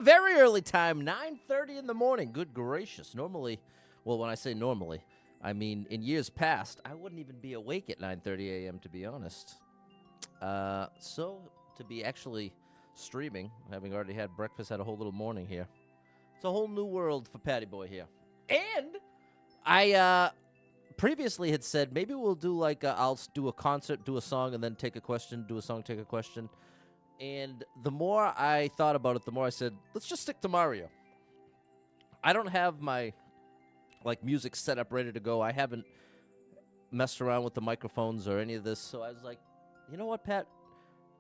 Very early time, 9:30 in the morning. Good gracious. Normally, well, when I say normally, I mean in years past, I wouldn't even be awake at 9:30 a.m. to be honest. So to be actually streaming, having already had breakfast, had a whole little morning here. It's a whole new world for Patty Boy here. And I previously had said maybe we'll do like I'll do a concert, do a song, and then take a question, do a song, take a question. And the more I thought about it, the more I said, let's just stick to Mario. I don't have my like music set up ready to go. I haven't messed around with the microphones or any of this. So I was like, you know what, Pat?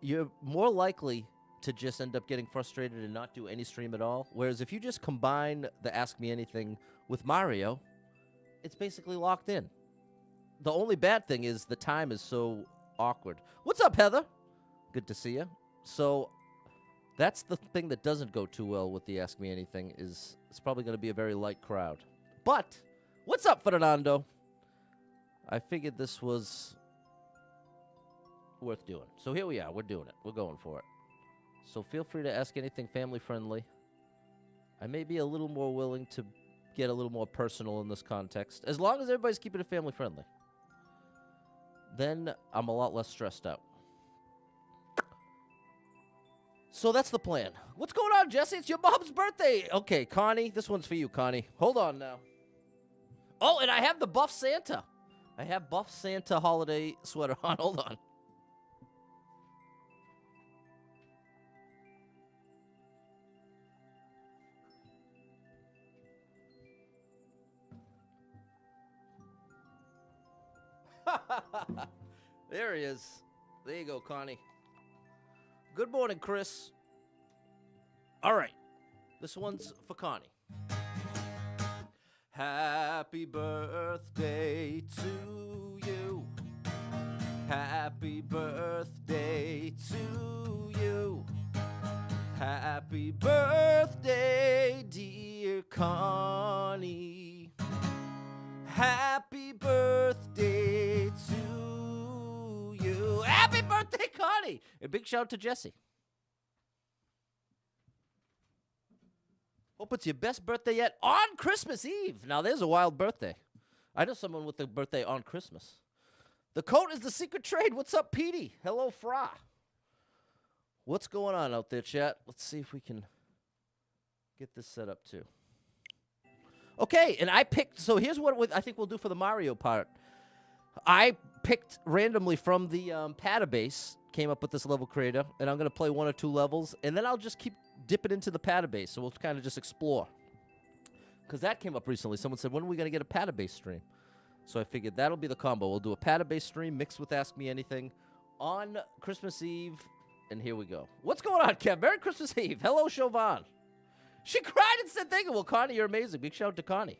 You're more likely to just end up getting frustrated and not do any stream at all. Whereas if you just combine the Ask Me Anything with Mario, it's basically locked in. The only bad thing is the time is so awkward. What's up, Heather? Good to see you. So that's the thing that doesn't go too well with the Ask Me Anything is it's probably going to be a very light crowd. But what's up, Fernando? I figured this was worth doing. So here we are. We're doing it. We're going for it. So feel free to ask anything family-friendly. I may be a little more willing to get a little more personal in this context, as long as everybody's keeping it family-friendly. Then I'm a lot less stressed out. So that's the plan. What's going on, Jesse? It's your mom's birthday. Okay, Connie, this one's for you, Connie. Hold on now. Oh, and I have the Buff Santa. I have Buff Santa holiday sweater on. Hold on. There he is. There you go, Connie. Good morning, Chris. All right. This one's for Connie. Happy birthday to you. Happy birthday to you. Happy birthday, dear Connie. Happy birthday to you. Happy birthday, Connie. A big shout out to Jesse. Hope it's your best birthday yet on Christmas Eve. Now, there's a wild birthday. I know someone with a birthday on Christmas. The coat is the secret trade. What's up, Petey? Hello, Fra. What's going on out there, chat? Let's see if we can get this set up, too. Okay, and I picked, so here's what I think we'll do for the Mario part. I picked randomly from the Patabase, came up with this level creator, and I'm going to play 1 or 2 levels, and then I'll just keep dipping into the Patabase, so we'll kind of just explore. Because that came up recently. Someone said, when are we going to get a Patabase stream? So I figured that'll be the combo. We'll do a Patabase stream mixed with Ask Me Anything on Christmas Eve, and here we go. What's going on, Kev? Merry Christmas Eve. Hello, Chauvin. She cried and said, thank you. Well, Connie, you're amazing. Big shout out to Connie.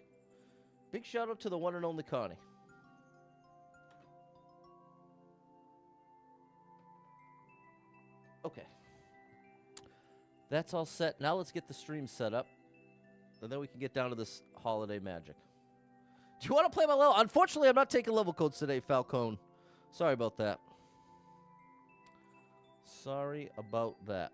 Big shout out to the one and only Connie. Okay. That's all set. Now let's get the stream set up. And then we can get down to this holiday magic. Do you want to play my level? Unfortunately, I'm not taking level codes today, Falcone. Sorry about that. Sorry about that.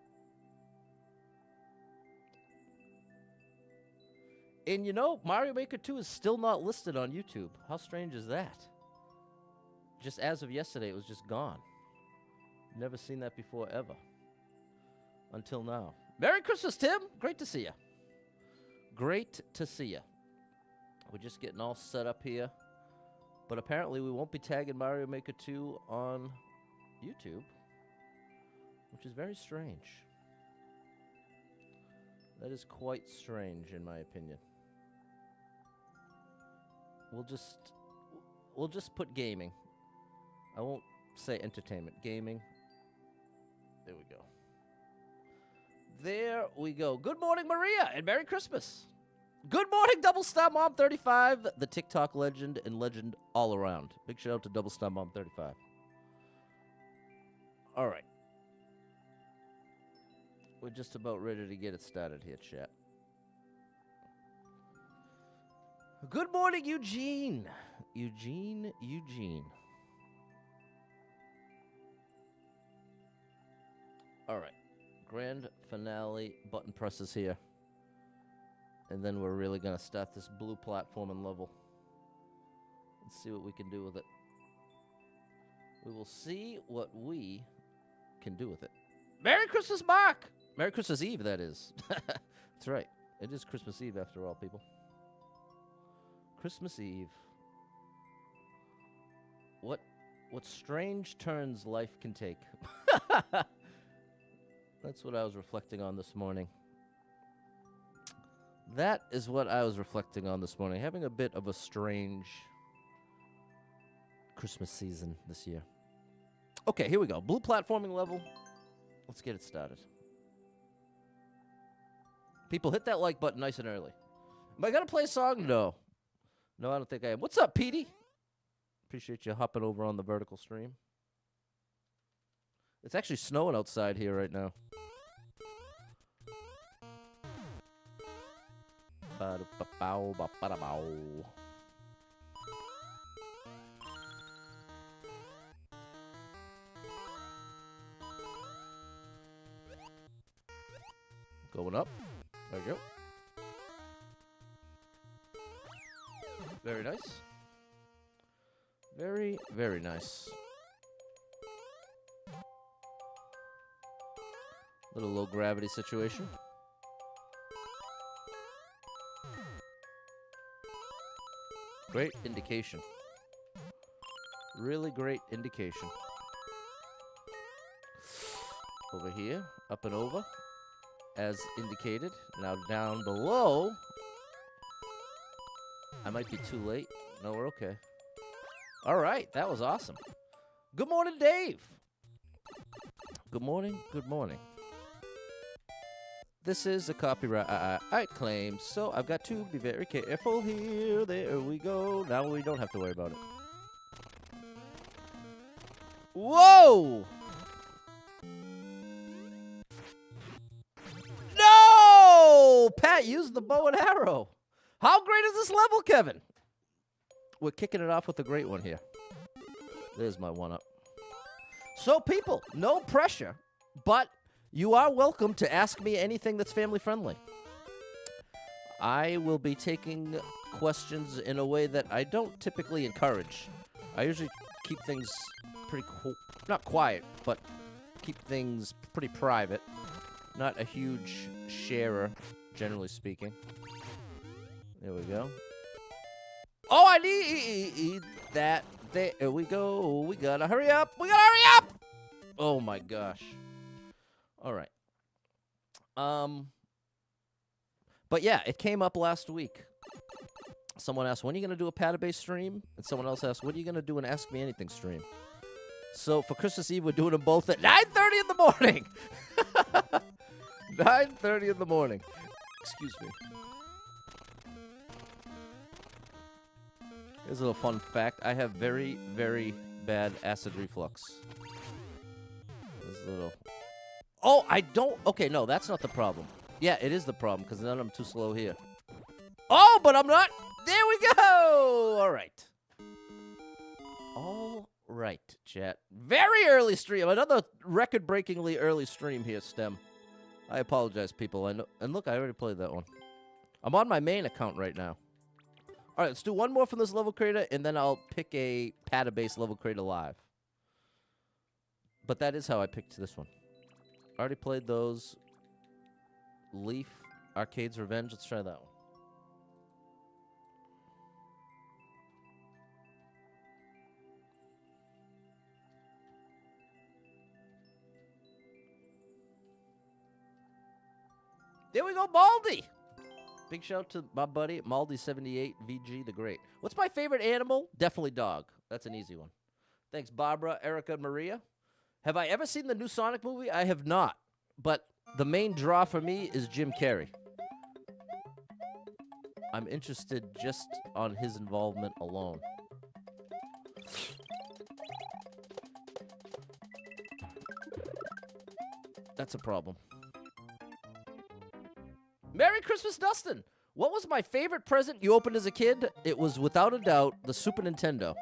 And you know, Mario Maker 2 is still not listed on YouTube. How strange is that? Just as of yesterday, it was just gone. Never seen that before, ever. Until now. Merry Christmas, Tim. Great to see you. Great to see you. We're just getting all set up here. But apparently we won't be tagging Mario Maker 2 on YouTube, which is very strange. That is quite strange, in my opinion. We'll just put gaming. I won't say entertainment. Gaming. There we go. There we go. Good morning, Maria, and Merry Christmas. Good morning, Double Star Mom 35, the TikTok legend and legend all around. Big shout out to Double Star Mom 35. All right. We're just about ready to get it started here, chat. Good morning, Eugene. Eugene. All right. Grand finale button presses here. And then we're really going to start this blue platforming level. Let's see what we can do with it. We will see what we can do with it. Merry Christmas, Mark! Merry Christmas Eve, that is. That's right. It is Christmas Eve, after all, people. Christmas Eve. What strange turns life can take. That's what I was reflecting on this morning. That is what I was reflecting on this morning. Having a bit of a strange Christmas season this year. Okay, here we go. Blue platforming level. Let's get it started. People, hit that like button nice and early. Am I going to play a song? No. No, I don't think I am. What's up, Petey? Appreciate you hopping over on the vertical stream. It's actually snowing outside here right now. Ba-da-ba-bow-ba-ba-da-bow. Going up. There we go. Very nice. Very, very nice. Little low gravity situation. Great indication. Really great indication. Over here, up and over, as indicated. Now down below. I might be too late. No, we're okay. All right, that was awesome. Good morning, Dave. Good morning, good morning. This is a copyright claim, so I've got to be very careful here. There we go. Now we don't have to worry about it. Whoa! No! Pat used the bow and arrow. How great is this level, Kevin? We're kicking it off with a great one here. There's my one-up. So, people, no pressure, but you are welcome to ask me anything that's family-friendly. I will be taking questions in a way that I don't typically encourage. I usually keep things pretty not quiet, but keep things pretty private. Not a huge sharer, generally speaking. There we go. Oh, I need that. There we go. We gotta hurry up. We gotta hurry up. Oh my gosh. All right. But yeah, it came up last week. Someone asked, when are you gonna do a Patabase stream? And someone else asked, when are you gonna do an Ask Me Anything stream? So for Christmas Eve, we're doing them both at 9:30 in the morning. 9:30 in the morning. Excuse me. Here's a little fun fact. I have very, very bad acid reflux. There's a little... Oh, I don't... Okay, no, that's not the problem. Yeah, it is the problem, because then I'm too slow here. Oh, but I'm not... There we go! All right. All right, chat. Very early stream. Another record-breakingly early stream here, Stem. I apologize, people. I know... And look, I already played that one. I'm on my main account right now. All right, let's do one more from this level creator, and then I'll pick a Patabase level creator live. But that is how I picked this one. Already played those. Leaf, Arcade's Revenge. Let's try that one. There we go, Baldy! Big shout out to my buddy, Maldi78, VG the Great. What's my favorite animal? Definitely dog. That's an easy one. Thanks, Barbara, Erica, Maria. Have I ever seen the new Sonic movie? I have not. But the main draw for me is Jim Carrey. I'm interested just on his involvement alone. That's a problem. Merry Christmas, Dustin! What was my favorite present you opened as a kid? It was, without a doubt, the Super Nintendo.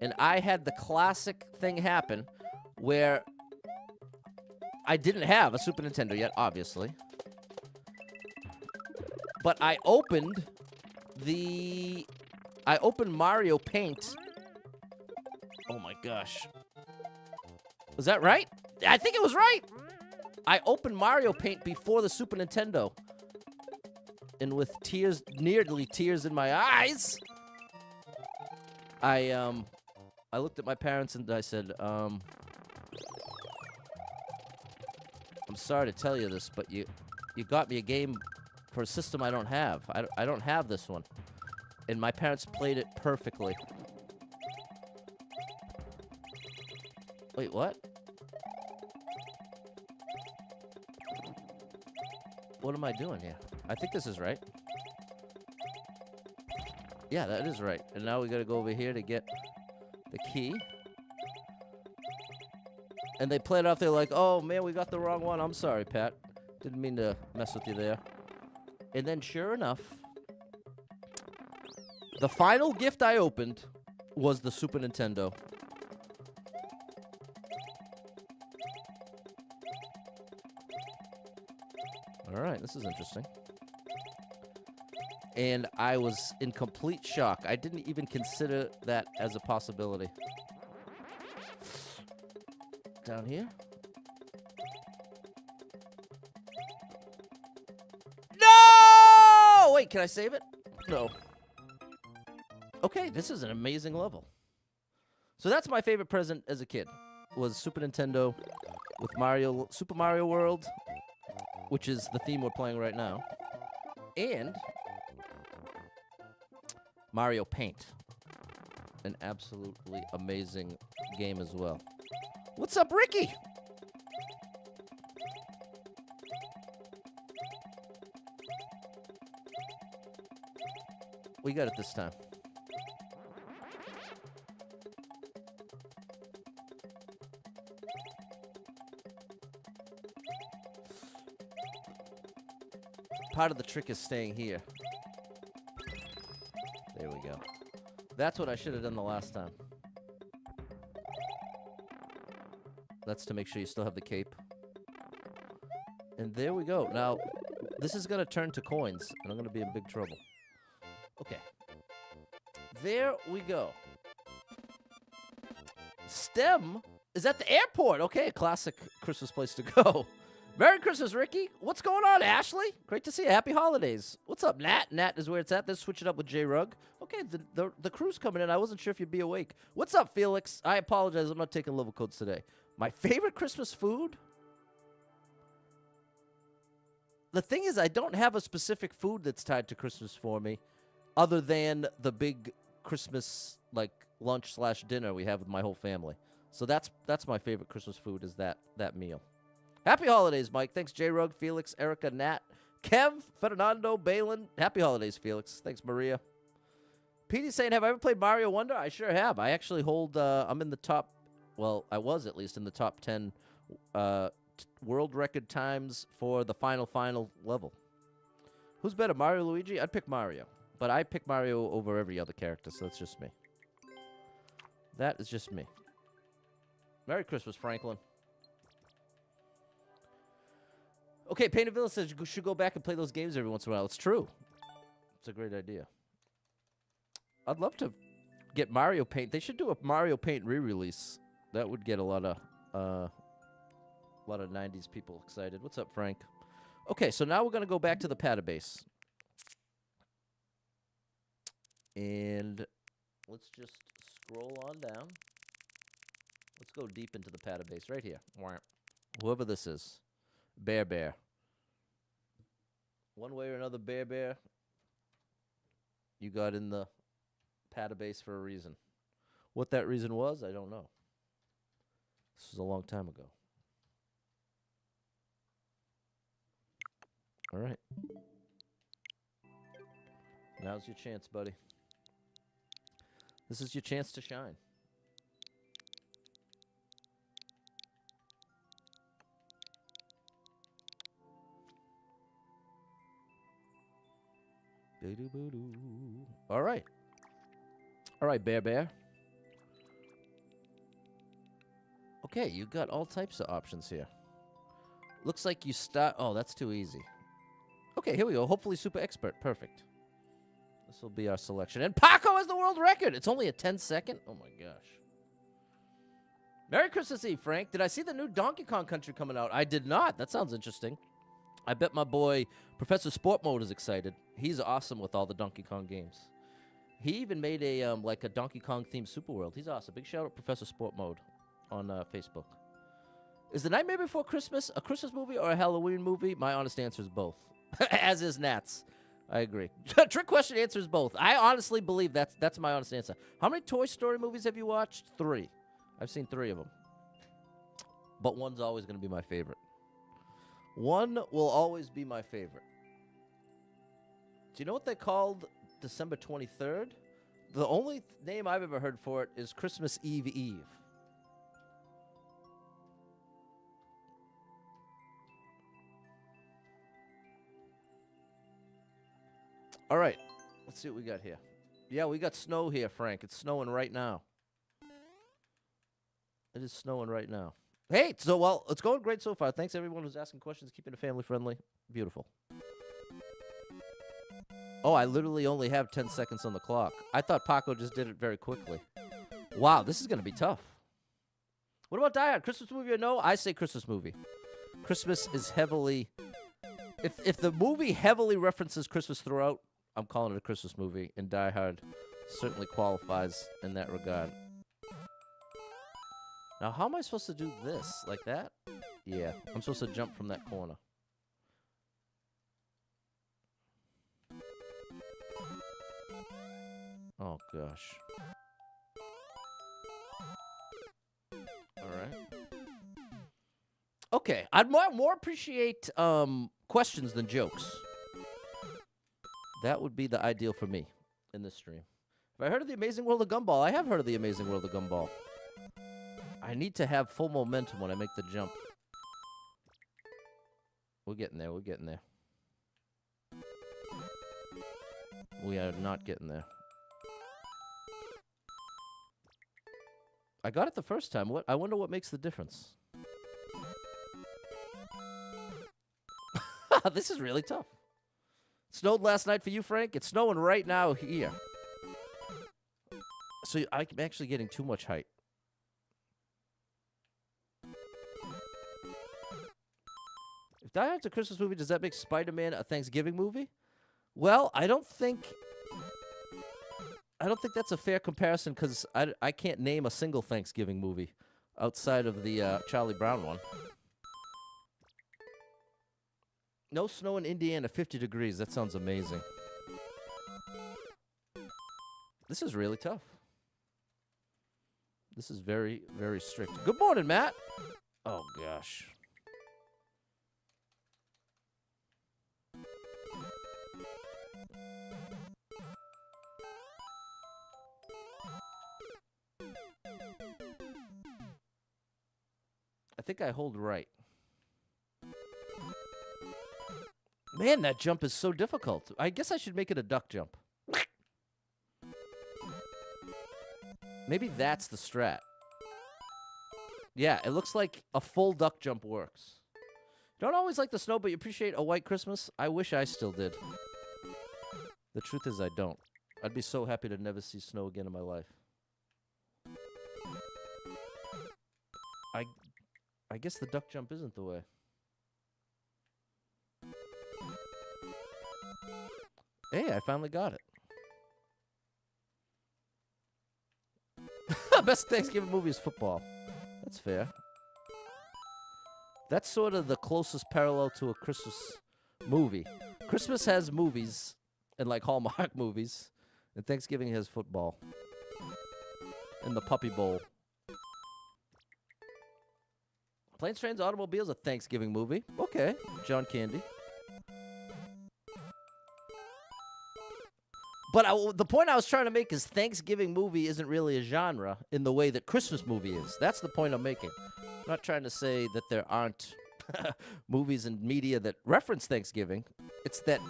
And I had the classic thing happen where I didn't have a Super Nintendo yet, obviously. But I opened Mario Paint. Oh my gosh. Was that right? I think it was right. I opened Mario Paint before the Super Nintendo. And with tears, nearly tears in my eyes, I looked at my parents and I said, I'm sorry to tell you this, but you got me a game for a system I don't have. I don't have this one. And my parents played it perfectly. Wait, what? What am I doing here? I think this is right. Yeah, that is right. And now we gotta go over here to get the key. And they play it off. They're like, oh, man, we got the wrong one. I'm sorry, Pat. Didn't mean to mess with you there. And then, sure enough, the final gift I opened was the Super Nintendo. All right, this is interesting. And I was in complete shock. I didn't even consider that as a possibility. Down here? No! Wait, can I save it? No. Okay, this is an amazing level. So that's my favorite present as a kid, was Super Nintendo with Super Mario World, which is the theme we're playing right now, and Mario Paint, an absolutely amazing game as well. What's up, Ricky? We got it this time. Part of the trick is staying here. There we go. That's what I should have done the last time. That's to make sure you still have the cape. And there we go. Now, this is going to turn to coins, and I'm going to be in big trouble. Okay. There we go. STEM is at the airport. Okay, a classic Christmas place to go. Merry Christmas, Ricky. What's going on, Ashley? Great to see you. Happy holidays. What's up, Nat? Nat is where it's at. Let's switch it up with J-Rug. Okay, the crew's coming in. I wasn't sure if you'd be awake. What's up, Felix? I apologize. I'm not taking level codes today. My favorite Christmas food? The thing is, I don't have a specific food that's tied to Christmas for me, other than the big Christmas, like, lunch/dinner we have with my whole family. So that's my favorite Christmas food, is that meal. Happy holidays, Mike. Thanks, J-Rug, Felix, Erica, Nat, Kev, Fernando, Balin. Happy holidays, Felix. Thanks, Maria. Petey's saying, have I ever played Mario Wonder? I sure have. I actually hold, I'm in the top, well, I was at least in the top 10 world record times for the final level. Who's better, Mario or Luigi? I'd pick Mario. But I pick Mario over every other character, so that's just me. That is just me. Merry Christmas, Franklin. Okay, Painted Villa says you should go back and play those games every once in a while. It's true. It's a great idea. I'd love to get Mario Paint. They should do a Mario Paint re-release. That would get a lot of 90s people excited. What's up, Frank? Okay, so now we're going to go back to the Patabase. And let's just scroll on down. Let's go deep into the Patabase right here. Whoever this is. Bear. One way or another, Bear. You got in the Patabase for a reason. What that reason was, I don't know. This was a long time ago. All right. Now's your chance, buddy. This is your chance to shine. All right. All right, Bear. Okay, you got all types of options here. Looks like you start. Oh, that's too easy. Okay, here we go. Hopefully super expert. Perfect. This will be our selection. And Paco has the world record. It's only a 10-second. Oh, my gosh. Merry Christmas Eve, Frank. Did I see the new Donkey Kong Country coming out? I did not. That sounds interesting. I bet my boy Professor Sport Mode is excited. He's awesome with all the Donkey Kong games. He even made a like a Donkey Kong themed Super World. He's awesome. Big shout out Professor Sport Mode on Facebook. Is The Nightmare Before Christmas a Christmas movie or a Halloween movie? My honest answer is both. As is Nats. I agree. Trick question answer is both. I honestly believe that's my honest answer. How many Toy Story movies have you watched? 3. I've seen 3 of them. But one's always going to be my favorite. One will always be my favorite. Do you know what they called December 23rd? The only name I've ever heard for it is Christmas Eve Eve. All right, let's see what we got here. Yeah, we got snow here, Frank. It's snowing right now. It is snowing right now. Hey, so, well, it's going great so far. Thanks, everyone who's asking questions, keeping it family-friendly. Beautiful. Oh, I literally only have 10 seconds on the clock. I thought Paco just did it very quickly. Wow, this is going to be tough. What about Die Hard? Christmas movie or no? I say Christmas movie. Christmas is heavily... If the movie heavily references Christmas throughout, I'm calling it a Christmas movie, and Die Hard certainly qualifies in that regard. Now, how am I supposed to do this? Like that? Yeah, I'm supposed to jump from that corner. Oh, gosh. All right. Okay, I'd more appreciate questions than jokes. That would be the ideal for me in this stream. Have I heard of The Amazing World of Gumball? I have heard of The Amazing World of Gumball. I need to have full momentum when I make the jump. We're getting there. We're getting there. We are not getting there. I got it the first time. I wonder what makes the difference. This is really tough. It snowed last night for you, Frank. It's snowing right now here. So I'm actually getting too much height. If Die Hard's a Christmas movie, does that make Spider-Man a Thanksgiving movie? Well, I don't think that's a fair comparison because I can't name a single Thanksgiving movie outside of the Charlie Brown one. No snow in Indiana, 50 degrees. That sounds amazing. This is really tough. This is very, very strict. Good morning, Matt. Oh, gosh. I think I hold right. Man, that jump is so difficult. I guess I should make it a duck jump. Maybe that's the strat. Yeah, it looks like a full duck jump works. Don't always like the snow, but you appreciate a white Christmas? I wish I still did. The truth is I don't. I'd be so happy to never see snow again in my life. I guess the duck jump isn't the way. Hey, I finally got it. Best Thanksgiving movie is football. That's fair. That's sort of the closest parallel to a Christmas movie. Christmas has movies, and like Hallmark movies, and Thanksgiving has football. And the Puppy Bowl. Planes, Trains, Automobiles, a Thanksgiving movie. Okay, John Candy. But the point I was trying to make is Thanksgiving movie isn't really a genre in the way that Christmas movie is. That's the point I'm making. I'm not trying to say that there aren't movies and media that reference Thanksgiving. It's that...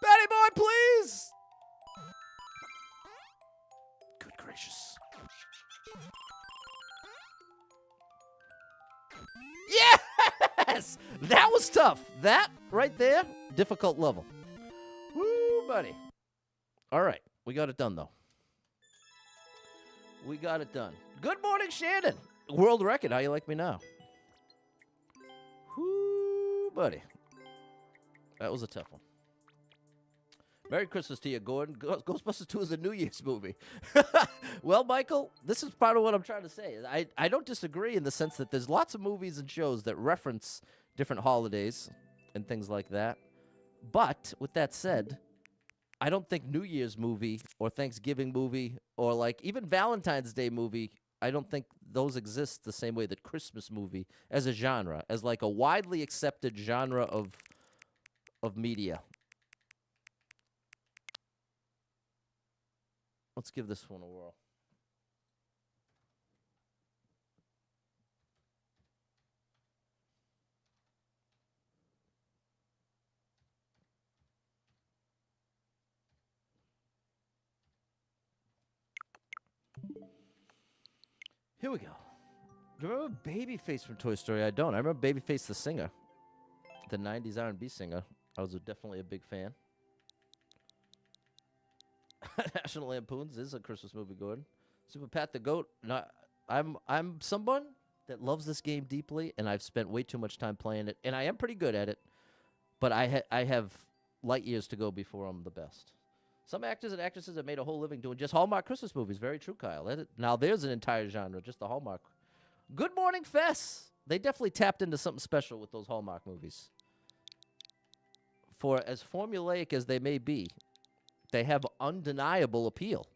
Betty Boy, please! Good gracious. was tough. That right there, difficult level. Woo, buddy. All right. We got it done, though. We got it done. Good morning, Shannon. World record. How you like me now? Woo, buddy. That was a tough one. Merry Christmas to you, Gordon. Ghostbusters 2 is a New Year's movie. Well, Michael, this is part of what I'm trying to say. I don't disagree in the sense that there's lots of movies and shows that reference different holidays and things like that. But with that said, I don't think New Year's movie or Thanksgiving movie or like even Valentine's Day movie, I don't think those exist the same way that Christmas movie as a genre, as like a widely accepted genre of media. Let's give this one a whirl. Here we go. Do you remember Babyface from Toy Story? I don't. I remember Babyface the singer, the 90s R&B singer. I was definitely a big fan. National Lampoons is a Christmas movie, Gordon. Super Pat the Goat. No, I'm someone that loves this game deeply, and I've spent way too much time playing it, and I am pretty good at it. But I have light years to go before I'm the best. Some actors and actresses have made a whole living doing just Hallmark Christmas movies. Very true, Kyle. Now there's an entire genre, just the Hallmark. Good Morning Fess. They definitely tapped into something special with those Hallmark movies. For as formulaic as they may be, they have undeniable appeal.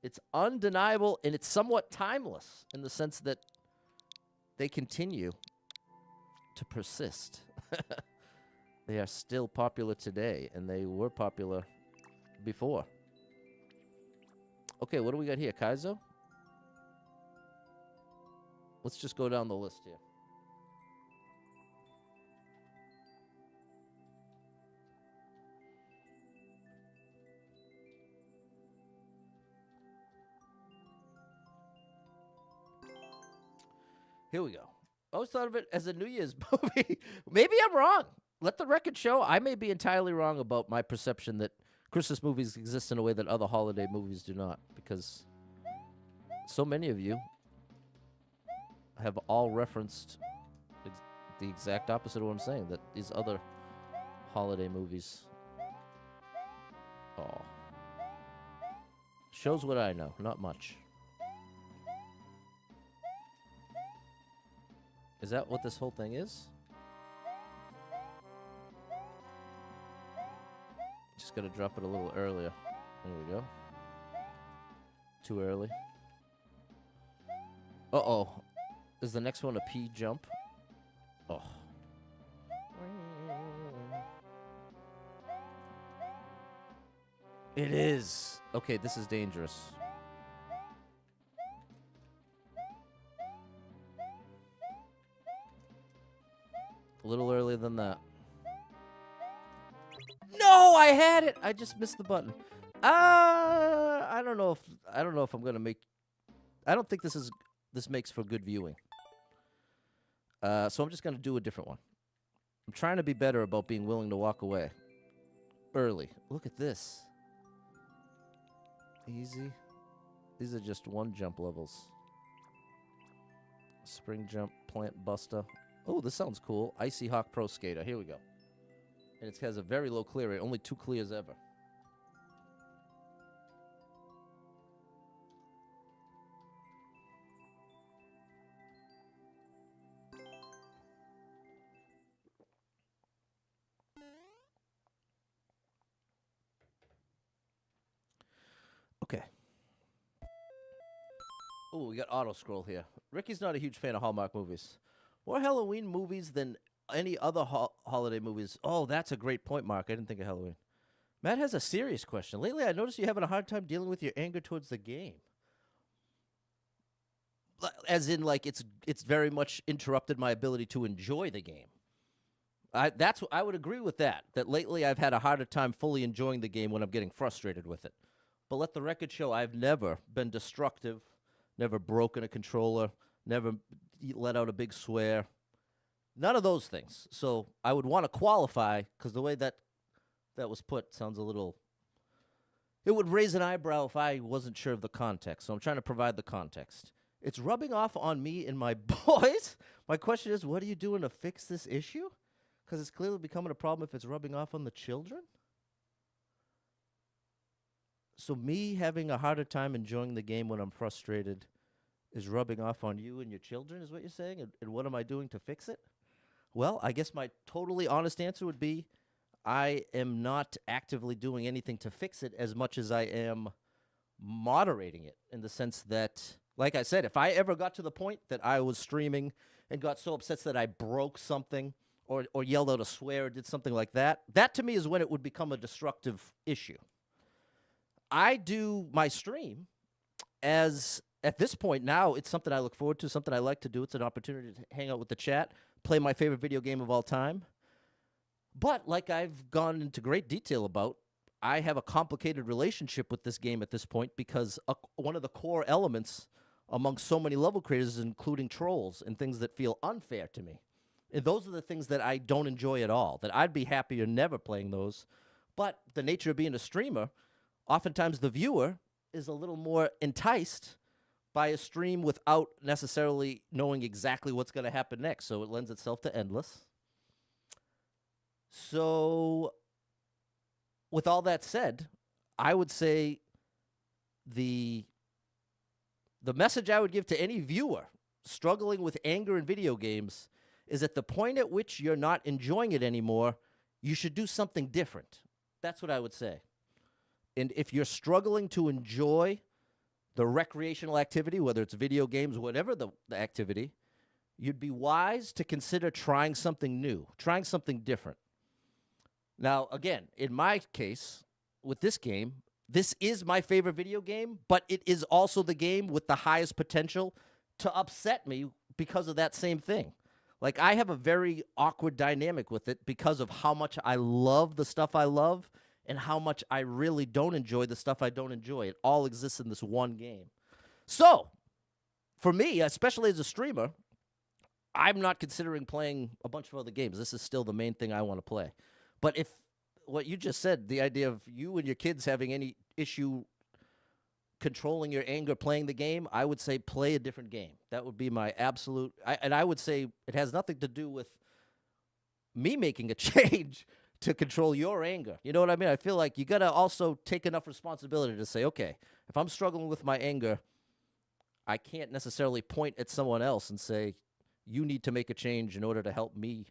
It's undeniable, and it's somewhat timeless in the sense that they continue to persist. They are still popular today, and they were popular before. Okay, what do we got here? Kaizo? Let's just go down the list here. Here we go. I always thought of it as a New Year's movie. Maybe I'm wrong. Let the record show. I may be entirely wrong about my perception that Christmas movies exist in a way that other holiday movies do not, because so many of you have all referenced the exact opposite of what I'm saying, that these other holiday movies. Oh. Shows what I know. Not much. Is that what this whole thing is? Just gotta drop it a little earlier. There we go. Too early. Uh-oh. Is the next one a P jump? Oh. It is. Okay, this is dangerous. A little earlier than that. No, I had it. I just missed the button. I don't know if I'm gonna make. I don't think this makes for good viewing. So I'm just gonna do a different one. I'm trying to be better about being willing to walk away early. Look at this. Easy. These are just one jump levels. Spring jump, plant buster. Oh, this sounds cool. Icy Hawk Pro Skater. Here we go. And it has a very low clear rate. Only 2 clears ever. Okay. Oh, we got auto scroll here. Ricky's not a huge fan of Hallmark movies. More Halloween movies than any other holiday movies. Oh, that's a great point, Mark. I didn't think of Halloween. Matt has a serious question. Lately, I noticed you're having a hard time dealing with your anger towards the game. As in, like, it's very much interrupted my ability to enjoy the game. I would agree with that. That lately I've had a harder time fully enjoying the game when I'm getting frustrated with it. But let the record show I've never been destructive, never broken a controller, never let out a big swear. None of those things. So I would want to qualify because the way that was put sounds a little. It would raise an eyebrow if I wasn't sure of the context. So I'm trying to provide the context. It's rubbing off on me and my boys. My question is, what are you doing to fix this issue? Because it's clearly becoming a problem if it's rubbing off on the children. So me having a harder time enjoying the game when I'm frustrated is rubbing off on you and your children, is what you're saying? And what am I doing to fix it? Well, I guess my totally honest answer would be I am not actively doing anything to fix it as much as I am moderating it, in the sense that, like I said, if I ever got to the point that I was streaming and got so upset that I broke something or yelled out a swear or did something like that, that to me is when it would become a destructive issue. I do my stream as, at this point now, it's something I look forward to, something I like to do. It's an opportunity to hang out with the chat, play my favorite video game of all time. But like I've gone into great detail about, I have a complicated relationship with this game at this point because one of the core elements among so many level creators is including trolls and things that feel unfair to me. And those are the things that I don't enjoy at all, that I'd be happier never playing those. But the nature of being a streamer, oftentimes the viewer is a little more enticed by a stream without necessarily knowing exactly what's going to happen next. So it lends itself to endless. So with all that said, I would say the message I would give to any viewer struggling with anger in video games is at the point at which you're not enjoying it anymore, you should do something different. That's what I would say. And if you're struggling to enjoy the recreational activity, whether it's video games, whatever the activity, you'd be wise to consider trying something new, trying something different. Now, again, in my case, with this game, this is my favorite video game, but it is also the game with the highest potential to upset me because of that same thing. Like, I have a very awkward dynamic with it because of how much I love the stuff I love and how much I really don't enjoy the stuff I don't enjoy. It all exists in this one game. So, for me, especially as a streamer, I'm not considering playing a bunch of other games. This is still the main thing I want to play. But if what you just said, the idea of you and your kids having any issue controlling your anger playing the game, I would say play a different game. That would be my absolute, and I would say it has nothing to do with me making a change to control your anger. You know what I mean? I feel like you got to also take enough responsibility to say, okay, if I'm struggling with my anger, I can't necessarily point at someone else and say, you need to make a change in order to help me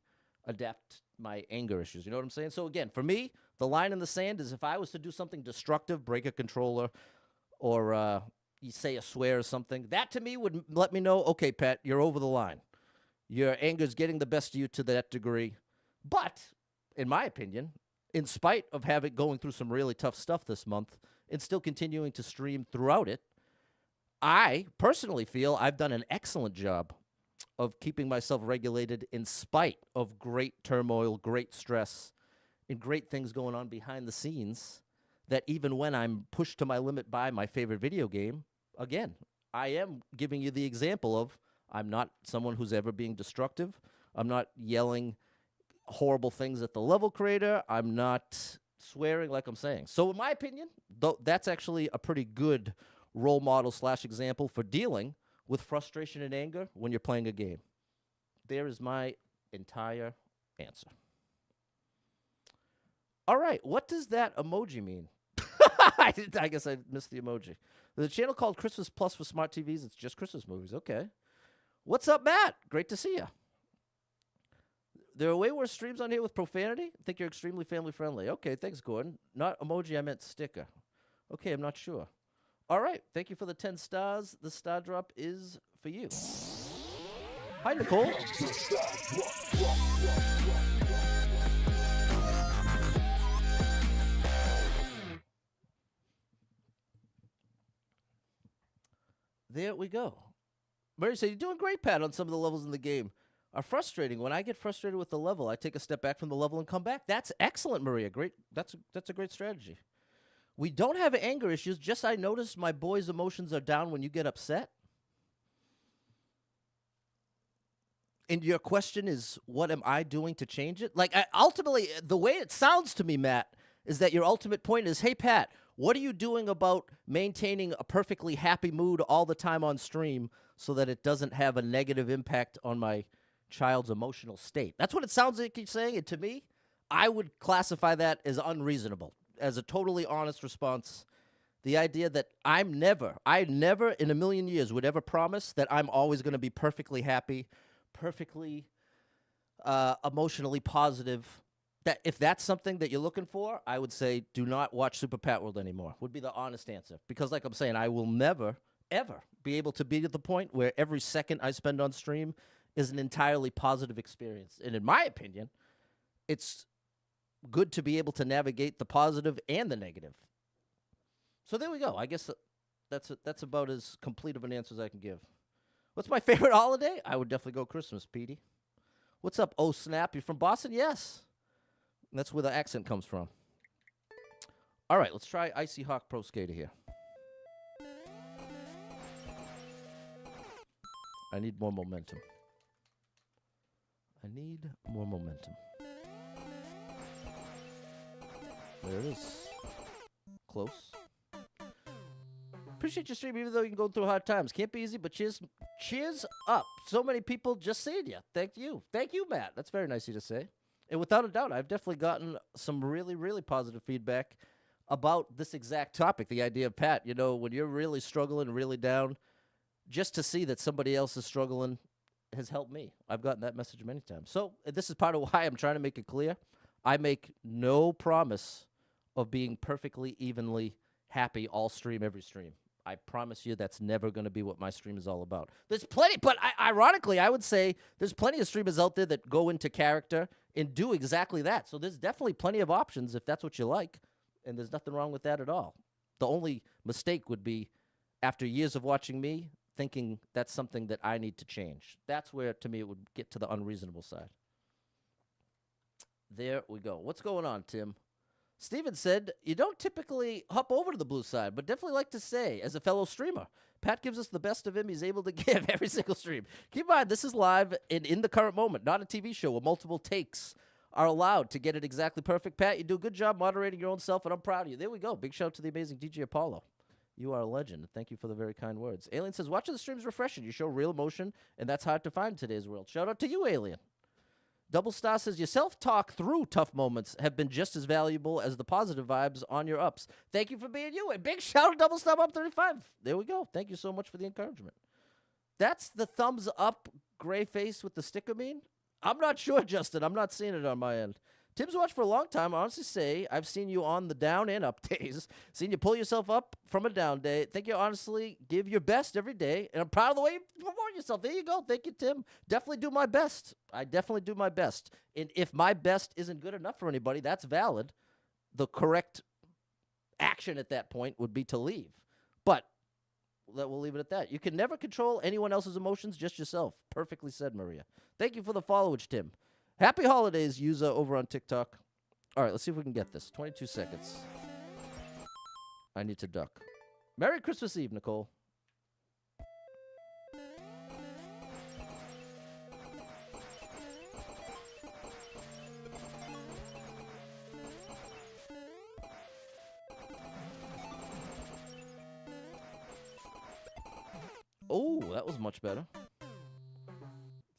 adapt my anger issues. You know what I'm saying? So again, for me, the line in the sand is if I was to do something destructive, break a controller, or you say a swear or something, that to me would let me know, okay, Pat, you're over the line. Your anger's getting the best of you to that degree. But, in my opinion, in spite of going through some really tough stuff this month and still continuing to stream throughout it, I personally feel I've done an excellent job of keeping myself regulated in spite of great turmoil, great stress, and great things going on behind the scenes, that even when I'm pushed to my limit by my favorite video game, again, I am giving you the example of I'm not someone who's ever being destructive. I'm not yelling horrible things at the level creator. I'm not swearing like I'm saying. So in my opinion, that's actually a pretty good role model / example for dealing with frustration and anger when you're playing a game. There is my entire answer. All right, what does that emoji mean? I guess I missed the emoji. There's a channel called Christmas Plus for smart TVs. It's just Christmas movies. Okay. What's up, Matt? Great to see you. There are way worse streams on here with profanity. I think you're extremely family friendly. Okay, thanks, Gordon. Not emoji, I meant sticker. Okay, I'm not sure. All right, thank you for the 10 stars. The star drop is for you. Hi, Nicole. There we go. Mary said, you're doing great, Pat, on some of the levels in the game. Are frustrating. When I get frustrated with the level, I take a step back from the level and come back. That's excellent, Maria. Great. That's a great strategy. We don't have anger issues. Just I notice my boys' emotions are down when you get upset. And your question is, what am I doing to change it? Like, ultimately, the way it sounds to me, Matt, is that your ultimate point is, hey, Pat, what are you doing about maintaining a perfectly happy mood all the time on stream so that it doesn't have a negative impact on my child's emotional state? That's what it sounds like you're saying. And to me, I would classify that as unreasonable, as a totally honest response. The idea that I never in a million years would ever promise that I'm always going to be perfectly happy, perfectly emotionally positive. That if that's something that you're looking for, I would say do not watch Super Pat World anymore, would be the honest answer. Because like I'm saying, I will never, ever be able to be at the point where every second I spend on stream is an entirely positive experience. And in my opinion, it's good to be able to navigate the positive and the negative. So there we go. I guess that's about as complete of an answer as I can give. What's my favorite holiday? I would definitely go Christmas, Petey. What's up, oh snap? You from Boston? Yes. That's where the accent comes from. All right, let's try Icy Hawk Pro Skater here. I need more momentum. There it is. Close. Appreciate your stream, even though you can go through hard times. Can't be easy, but cheers up. So many people just saying you. Thank you. Thank you, Matt. That's very nice of you to say. And without a doubt, I've definitely gotten some really, really positive feedback about this exact topic, the idea of, Pat, you know, when you're really struggling, really down, just to see that somebody else is struggling has helped me. I've gotten that message many times. So this is part of why I'm trying to make it clear. I make no promise of being perfectly, evenly happy all stream, every stream. I promise you that's never going to be what my stream is all about. There's plenty, but ironically, I would say there's plenty of streamers out there that go into character and do exactly that. So there's definitely plenty of options if that's what you like, and there's nothing wrong with that at all. The only mistake would be, after years of watching me, thinking that's something that I need to change. That's where, to me, it would get to the unreasonable side. There we go. What's going on, Tim? Steven said, you don't typically hop over to the blue side, but definitely like to say, as a fellow streamer, Pat gives us the best of him he's able to give every single stream. Keep in mind, this is live and in the current moment, not a TV show where multiple takes are allowed to get it exactly perfect. Pat, you do a good job moderating your own self, and I'm proud of you. There we go. Big shout out to the amazing DJ Apollo. You are a legend. Thank you for the very kind words. Alien says, watching the stream's refreshing. You show real emotion, and that's hard to find in today's world. Shout out to you, Alien. Double Star says, your self-talk through tough moments have been just as valuable as the positive vibes on your ups. Thank you for being you. And big shout out to Double Star Up 35. There we go. Thank you so much for the encouragement. That's the thumbs up gray face with the sticker meme? I'm not sure, Justin. I'm not seeing it on my end. Tim's watched for a long time. I honestly say I've seen you on the down and up days. Seen you pull yourself up from a down day. Think you honestly give your best every day. And I'm proud of the way you promote yourself. There you go. Thank you, Tim. Definitely do my best. I definitely do my best. And if my best isn't good enough for anybody, that's valid. The correct action at that point would be to leave. But we'll leave it at that. You can never control anyone else's emotions, just yourself. Perfectly said, Maria. Thank you for the followage, Tim. Happy holidays, user over on TikTok. All right, let's see if we can get this. 22 seconds. I need to duck. Merry Christmas Eve, Nicole. Oh, that was much better.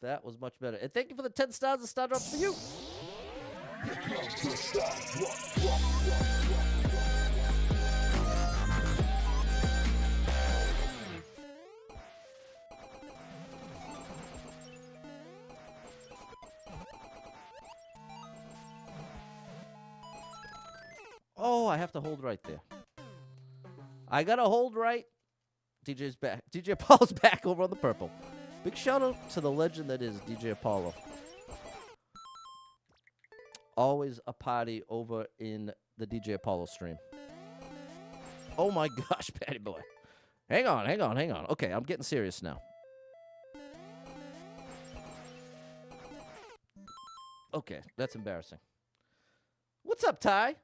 That was much better. And thank you for the 10 stars that started off for you. Oh, I have to hold right there. I got to hold right. DJ's back. DJ Apollo's back over on the purple. Big shout out to the legend that is DJ Apollo. Always a party over in the DJ Apollo stream. Oh my gosh, Patty boy. Hang on. Okay, I'm getting serious now. Okay, that's embarrassing. What's up, Ty?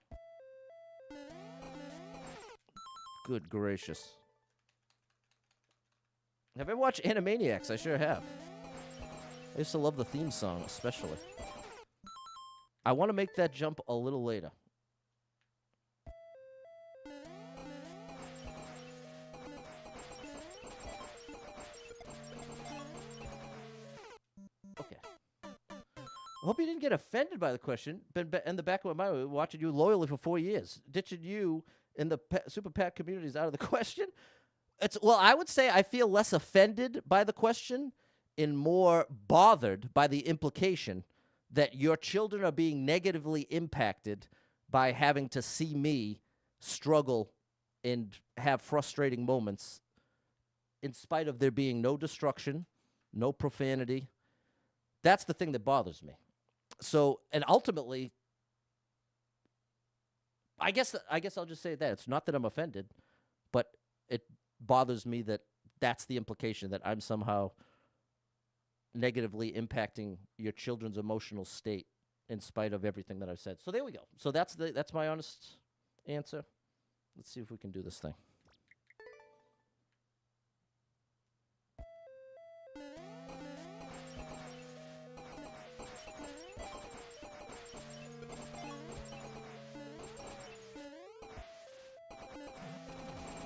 Good gracious. Have I watched Animaniacs? I sure have. I used to love the theme song, especially. I want to make that jump a little later. Okay. I hope you didn't get offended by the question. Been in the back of my mind, watching you loyally for 4 years. Ditching you in the Super Pat community is out of the question. Well, I would say I feel less offended by the question and more bothered by the implication that your children are being negatively impacted by having to see me struggle and have frustrating moments in spite of there being no destruction, no profanity. That's the thing that bothers me. So, and ultimately, I guess I'll just say that. It's not that I'm offended, but it bothers me that that's the implication, that I'm somehow negatively impacting your children's emotional state in spite of everything that I've said. So there we go. So that's my honest answer. Let's see if we can do this thing.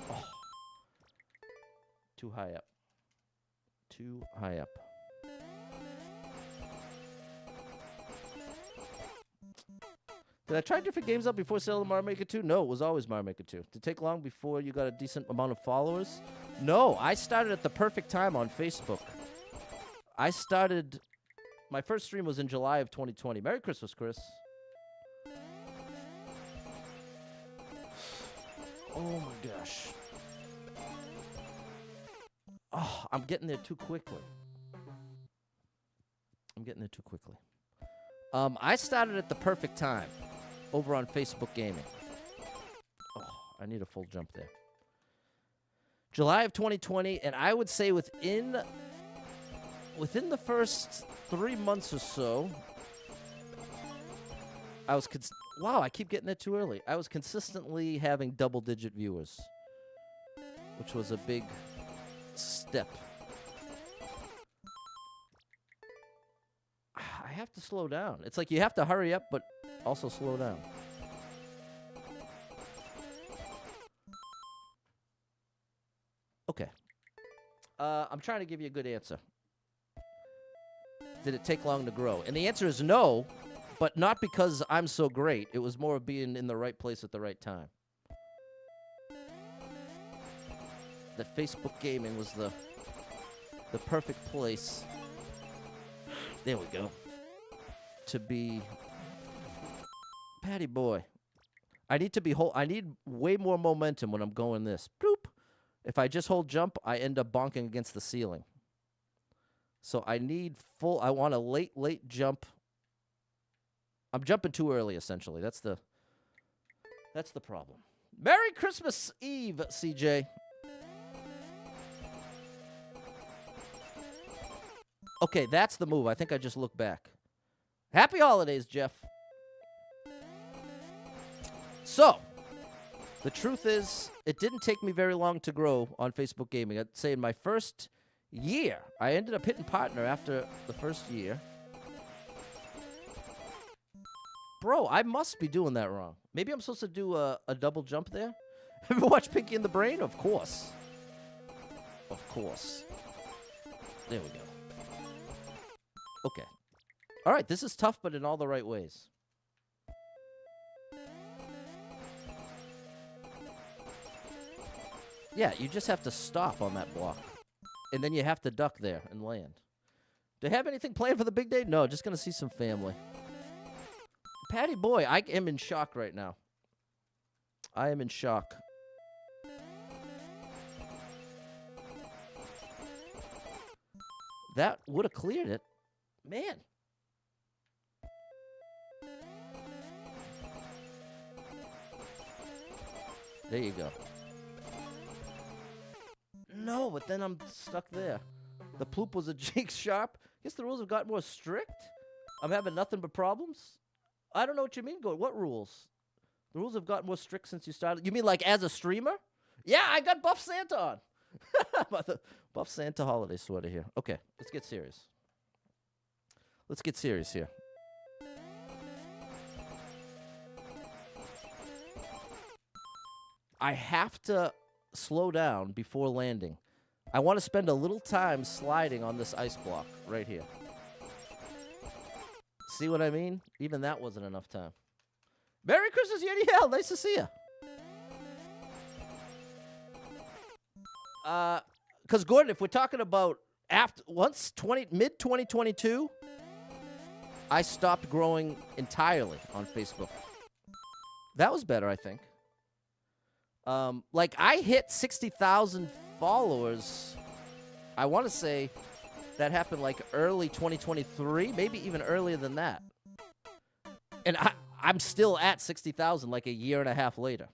Oh. Too high up. Too high up. Did I try different games out before selling Mario Maker 2? No, it was always Mario Maker 2. Did it take long before you got a decent amount of followers? No, I started at the perfect time on Facebook. My first stream was in July of 2020. Merry Christmas, Chris. Oh my gosh. Oh, I'm getting there too quickly. I started at the perfect time over on Facebook Gaming. Oh, I need a full jump there. July of 2020, and I would say within the first 3 months or so, wow, I keep getting there too early. I was consistently having double-digit viewers, which was a big step. I have to slow down. It's like you have to hurry up, but also slow down. Okay. I'm trying to give you a good answer. Did it take long to grow? And the answer is no, but not because I'm so great. It was more of being in the right place at the right time. That Facebook Gaming was the perfect place. There we go. To be Patty boy. I need way more momentum when I'm going this. Bloop. If I just hold jump, I end up bonking against the ceiling. So I want a late jump. I'm jumping too early, essentially. That's the problem. Merry Christmas Eve, CJ. Okay, that's the move. I think I just looked back. Happy holidays, Jeff. So, the truth is, it didn't take me very long to grow on Facebook Gaming. I'd say in my first year, I ended up hitting partner after the first year. Bro, I must be doing that wrong. Maybe I'm supposed to do a double jump there? Ever watch Pinky and the Brain? Of course. Of course. There we go. Okay. All right, this is tough, but in all the right ways. Yeah, you just have to stop on that block. And then you have to duck there and land. Do you have anything planned for the big day? No, just going to see some family. Patty boy, I am in shock right now. I am in shock. That would have cleared it. Man. There you go. No, but then I'm stuck there. The ploop was a jig sharp. Guess the rules have gotten more strict. I'm having nothing but problems. I don't know what you mean, Gordon. What rules? The rules have gotten more strict since you started. You mean like as a streamer? Yeah, I got Buff Santa on. Buff Santa holiday sweater here. Okay, let's get serious. Let's get serious here. I have to slow down before landing. I want to spend a little time sliding on this ice block right here. See what I mean? Even that wasn't enough time. Merry Christmas, Yeti Hell. Nice to see you. Because Gordon, if we're talking about mid 2022, I stopped growing entirely on Facebook. That was better, I think. Like I hit 60,000 followers. I want to say that happened like early 2023, maybe even earlier than that. And I'm still at 60,000 like a year and a half later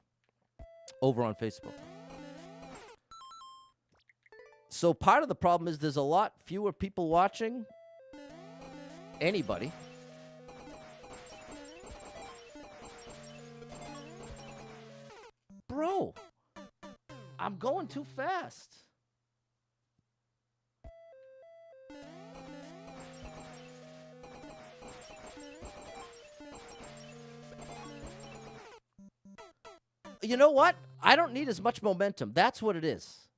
over on Facebook. So part of the problem is there's a lot fewer people watching anybody. Bro, I'm going too fast. You know what? I don't need as much momentum. That's what it is.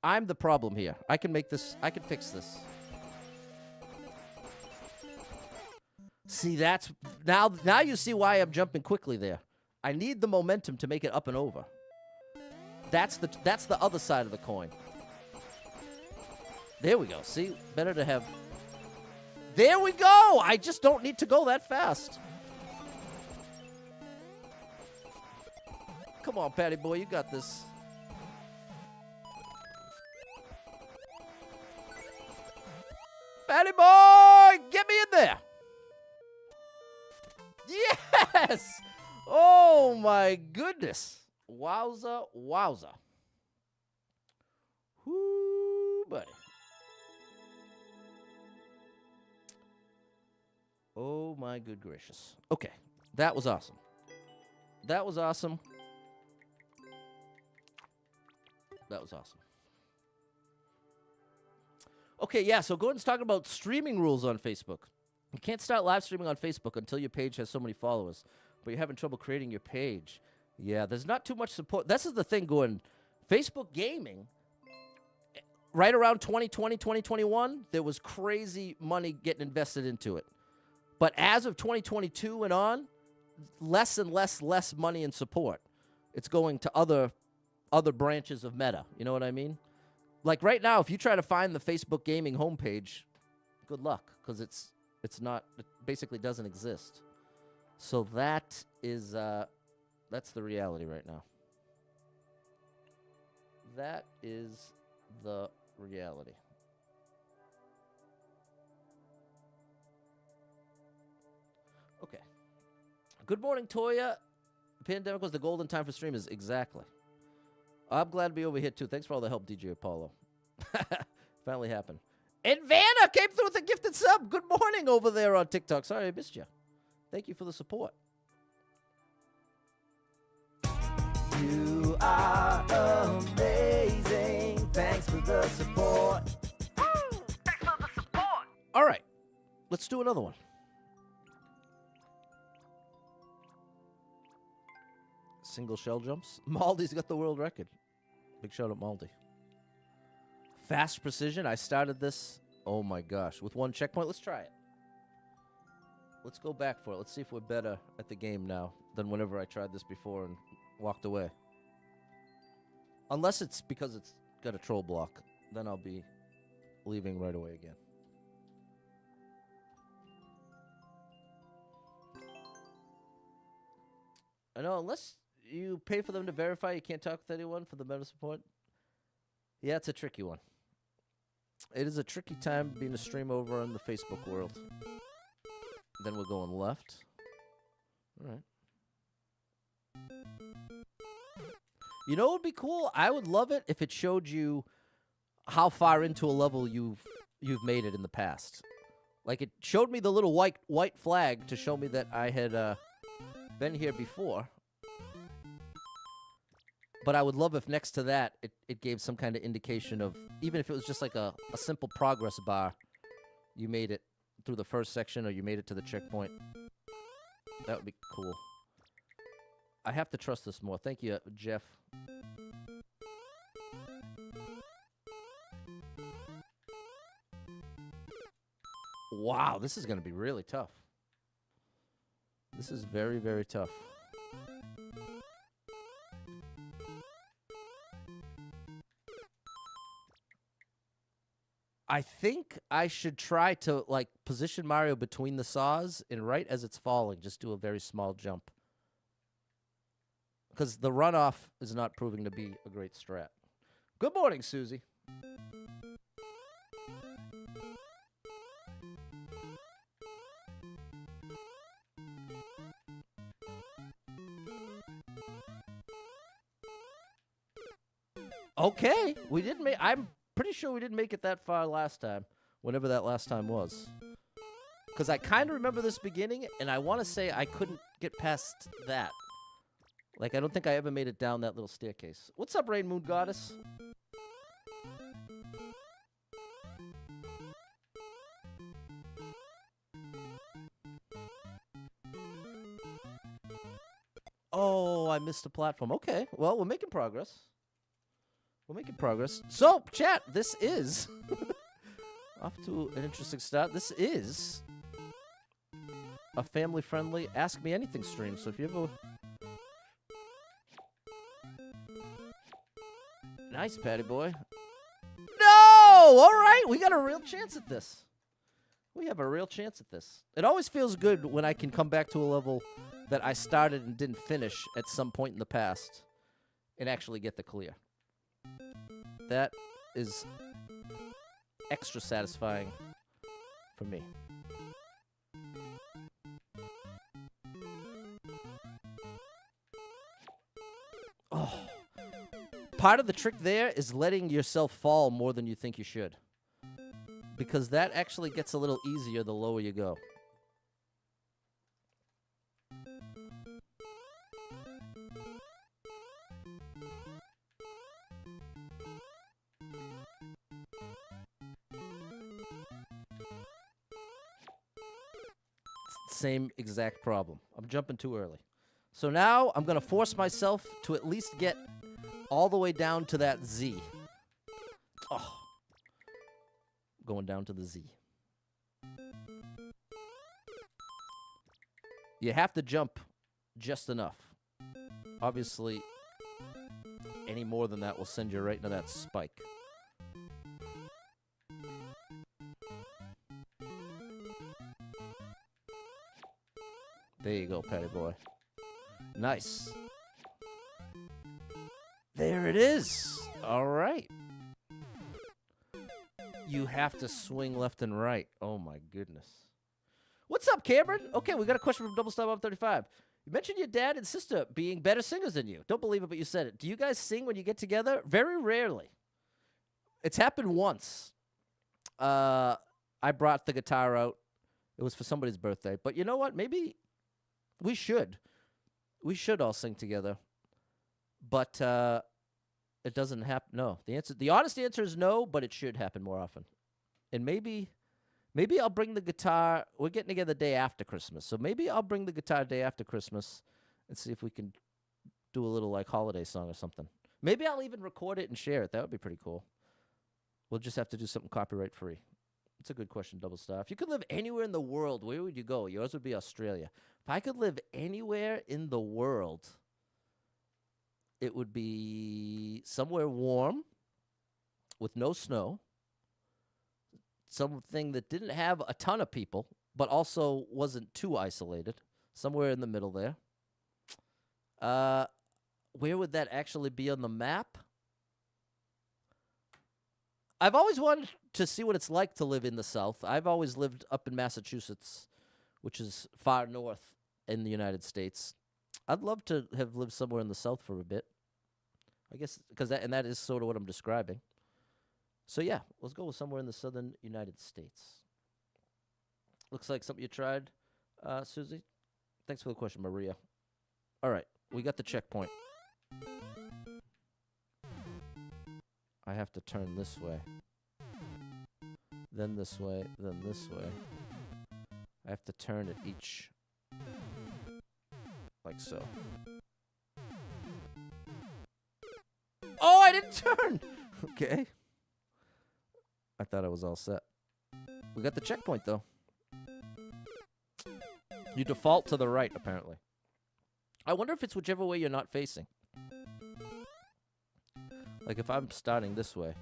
I'm the problem here. I can make this. I can fix this. See, that's now you see why I'm jumping quickly there. I need the momentum to make it up and over. That's the other side of the coin. There we go. See, better to have. There we go. I just don't need to go that fast. Come on, Patty boy, you got this. Patty boy, get me in there. Yes. Oh my goodness. Wowza, wowza. Whoo, buddy. Oh my good gracious. Okay, that was awesome. That was awesome. That was awesome. Okay, yeah, so Gordon's talking about streaming rules on Facebook. You can't start live streaming on Facebook until your page has so many followers, but you're having trouble creating your page. Yeah, there's not too much support. This is the thing, Gordon. Facebook gaming, right around 2020, 2021, there was crazy money getting invested into it. But as of 2022 and on, less and less money and support. It's going to other branches of Meta. You know what I mean? Like right now, if you try to find the Facebook gaming homepage, good luck, because it basically doesn't exist. So that is that's the reality right now. That is the reality. Okay. Good morning, Toya. The pandemic was the golden time for streamers. Exactly. I'm glad to be over here, too. Thanks for all the help, DJ Apollo. Finally happened. And Vanna came through with a gifted sub. Good morning over there on TikTok. Sorry I missed you. Thank you for the support. You are amazing. Thanks for the support. Thanks for the support. All right. Let's do another one. Single shell jumps. Maldi's got the world record. Big shout out, Maldi. Fast precision. I started this, oh my gosh, with one checkpoint. Let's try it. Let's go back for it. Let's see if we're better at the game now than whenever I tried this before and walked away. Unless it's because it's got a troll block. Then I'll be leaving right away again. I know, unless you pay for them to verify you can't talk with anyone for the meta support. Yeah, it's a tricky one. It is a tricky time being a stream over in the Facebook world. Then we're going left. All right. You know what would be cool? I would love it if it showed you how far into a level you've made it in the past. Like it showed me the little white flag to show me that I had been here before. But I would love if next to that, it gave some kind of indication of, even if it was just like a simple progress bar, you made it through the first section or you made it to the checkpoint. That would be cool. I have to trust this more. Thank you, Jeff. Wow, this is going to be really tough. This is very, very tough. I think I should try to, like, position Mario between the saws and right as it's falling, just do a very small jump. Because the runoff is not proving to be a great strat. Good morning, Susie. Okay, we didn't make. I'm pretty sure we didn't make it that far last time, whenever that last time was. Because I kind of remember this beginning, and I want to say I couldn't get past that. Like, I don't think I ever made it down that little staircase. What's up, Rain Moon Goddess? Oh, I missed the platform. Okay, well, we're making progress. We're making progress. So, chat, this is off to an interesting start. This is a family-friendly Ask Me Anything stream. So if you ever... Nice, Patty boy. No! All right, we got a real chance at this. We have a real chance at this. It always feels good when I can come back to a level that I started and didn't finish at some point in the past and actually get the clear. That is extra satisfying for me. Oh. Part of the trick there is letting yourself fall more than you think you should. Because that actually gets a little easier the lower you go. Same exact problem. I'm jumping too early. So now I'm going to force myself to at least get all the way down to that Z. Oh. Going down to the Z. You have to jump just enough. Obviously, any more than that will send you right into that spike. There you go, Patty boy. Nice. There it is. All right. You have to swing left and right. Oh, my goodness. What's up, Cameron? Okay, we got a question from Double Star Bob 35. You mentioned your dad and sister being better singers than you. Don't believe it, but you said it. Do you guys sing when you get together? Very rarely. It's happened once. I brought the guitar out. It was for somebody's birthday. But you know what? Maybe we should. We should all sing together. But it doesn't happen. No. The honest answer is no, but it should happen more often. And maybe I'll bring the guitar. We're getting together the day after Christmas. So maybe I'll bring the guitar day after Christmas and see if we can do a little like holiday song or something. Maybe I'll even record it and share it. That would be pretty cool. We'll just have to do something copyright free. It's a good question, Double Star. If you could live anywhere in the world, where would you go? Yours would be Australia. If I could live anywhere in the world, it would be somewhere warm with no snow, something that didn't have a ton of people, but also wasn't too isolated, somewhere in the middle there. Where would that actually be on the map? I've always wanted to see what it's like to live in the South. I've always lived up in Massachusetts, which is far north in the United States. I'd love to have lived somewhere in the South for a bit. I guess because that is sort of what I'm describing. So yeah, let's go with somewhere in the southern United States. Looks like something you tried, Susie. Thanks for the question, Maria. All right, we got the checkpoint. I have to turn this way. Then this way, then this way. I have to turn it each like so. Oh, I didn't turn! Okay. I thought I was all set. We got the checkpoint, though. You default to the right, apparently. I wonder if it's whichever way you're not facing. Like if I'm starting this way.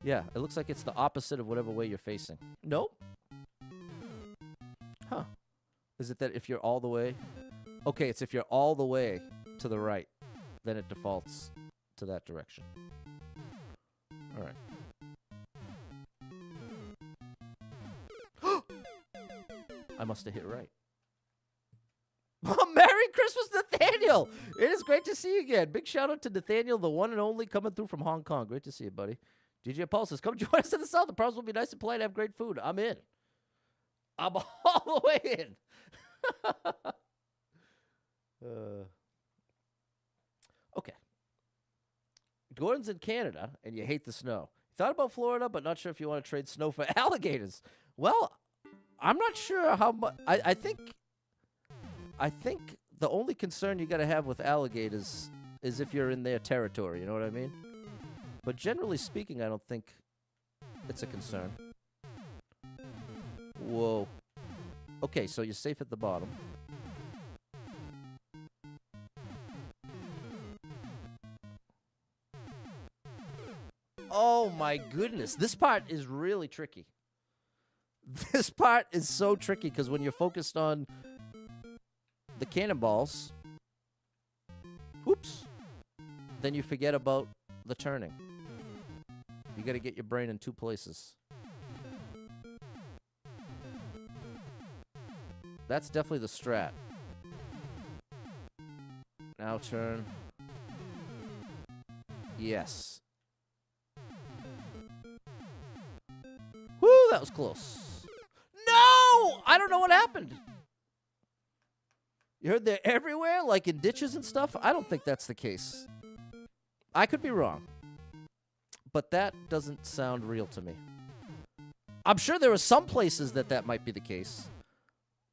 Yeah, it looks like it's the opposite of whatever way you're facing. Nope. Huh. Is it that if you're all the way? Okay, it's if you're all the way to the right, then it defaults to that direction. All right. I must have hit right. Merry Christmas, Nathaniel! It is great to see you again. Big shout out to Nathaniel, the one and only, coming through from Hong Kong. Great to see you, buddy. DJ Paul says, come join us in the South. The pros will be nice and polite and have great food. I'm in. I'm all the way in. Okay. Gordon's in Canada, and you hate the snow. Thought about Florida, but not sure if you want to trade snow for alligators. Well, I'm not sure how much. I think the only concern you got to have with alligators is if you're in their territory. You know what I mean? But generally speaking, I don't think it's a concern. Whoa. Okay, so you're safe at the bottom. Oh my goodness. This part is really tricky. This part is so tricky because when you're focused on the cannonballs, oops, then you forget about the turning. You got to get your brain in two places. That's definitely the strat. Now turn. Yes. Woo, that was close. No! I don't know what happened. You heard they're everywhere, like in ditches and stuff? I don't think that's the case. I could be wrong. But that doesn't sound real to me. I'm sure there are some places that might be the case.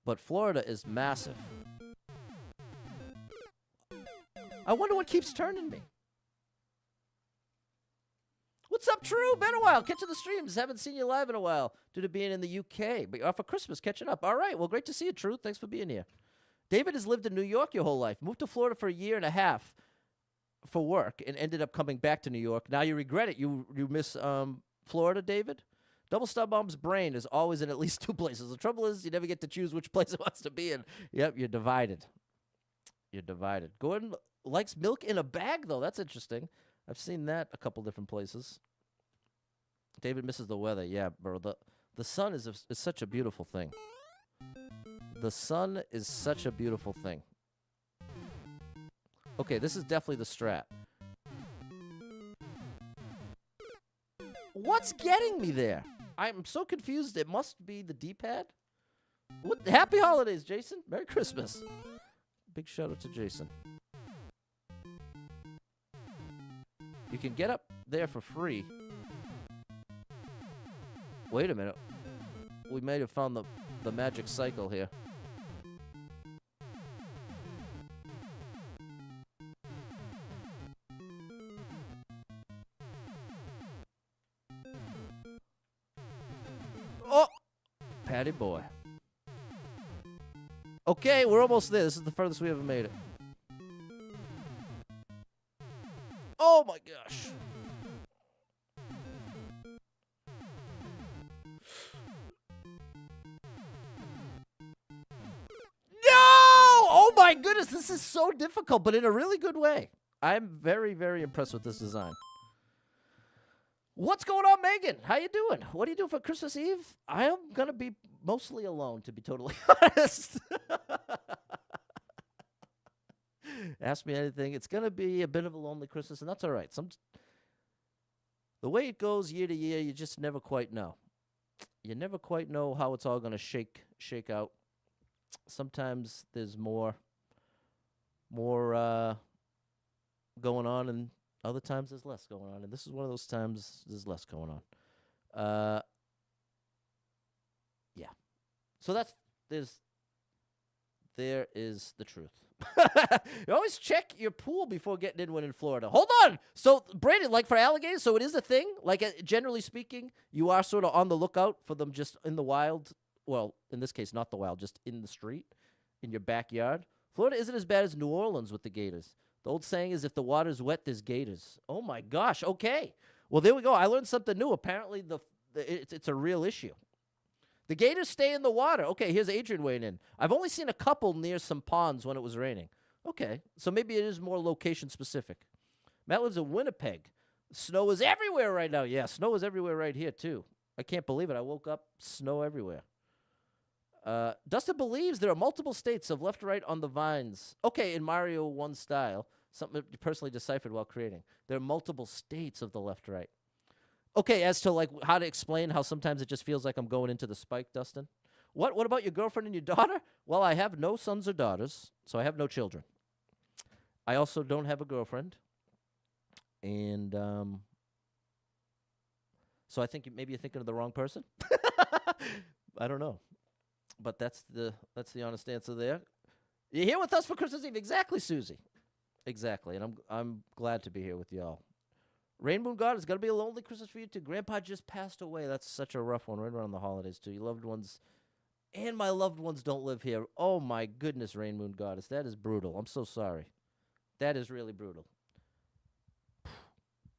But Florida is massive. I wonder what keeps turning me. What's up, True? Been a while. Catching the streams. Haven't seen you live in a while due to being in the UK. But you're off for Christmas, catching up. All right. Well, great to see you, True. Thanks for being here. David has lived in New York your whole life. Moved to Florida for 1.5 years for work and ended up coming back to New York. Now you regret it. You miss Florida, David? Double Star Bomb's brain is always in at least 2 places. The trouble is you never get to choose which place it wants to be in. Yep, you're divided. You're divided. Gordon likes milk in a bag, though. That's interesting. I've seen that a couple different places. David misses the weather. Yeah, bro. The sun is such a beautiful thing. The sun is such a beautiful thing. Okay, this is definitely the strat. What's getting me there? I'm so confused. It must be the D-pad. What? Happy holidays, Jason. Merry Christmas. Big shout out to Jason. You can get up there for free. Wait a minute. We may have found the magic cycle here. Oh! Patty boy. Okay, we're almost there. This is the furthest we ever made it. Oh my gosh. No! Oh my goodness, this is so difficult, but in a really good way. I'm very, very impressed with this design. What's going on, Megan? How you doing? What do you do for Christmas Eve? I am going to be mostly alone, to be totally honest. Ask me anything. It's going to be a bit of a lonely Christmas, and that's all right. The way it goes year to year, you just never quite know. You never quite know how it's all going to shake out. Sometimes there's more going on, and other times there's less going on. And this is one of those times there's less going on. Yeah. So there is the truth. You always check your pool before getting in when in Florida. Hold on. So, Brandon, like for alligators, so it is a thing? Like, generally speaking, you are sort of on the lookout for them just in the wild. Well, in this case, not the wild, just in the street, in your backyard. Florida isn't as bad as New Orleans with the gators. The old saying is, if the water's wet, there's gators. Oh, my gosh. Okay. Well, there we go. I learned something new. Apparently, it's a real issue. The gators stay in the water. Okay, here's Adrian weighing in. I've only seen a couple near some ponds when it was raining. Okay, so maybe it is more location specific. Matt lives in Winnipeg. Snow is everywhere right now. Yeah, snow is everywhere right here, too. I can't believe it. I woke up, snow everywhere. Dustin believes there are multiple states of left to right on the vines. Okay, in Mario 1 style, something you personally deciphered while creating. There are multiple states of the left to right. Okay, as to like how to explain how sometimes it just feels like I'm going into the spike, Dustin. What about your girlfriend and your daughter? Well, I have no sons or daughters, so I have no children. I also don't have a girlfriend. And so I think maybe you're thinking of the wrong person. I don't know. But that's the honest answer there. You're here with us for Christmas Eve. Exactly, Susie. Exactly. And I'm glad to be here with y'all. Rain Moon God, it's going to be a lonely Christmas for you, too. Grandpa just passed away. That's such a rough one right around the holidays, too. Your loved ones and my loved ones don't live here. Oh, my goodness, Rain Moon Goddess. That is brutal. I'm so sorry. That is really brutal.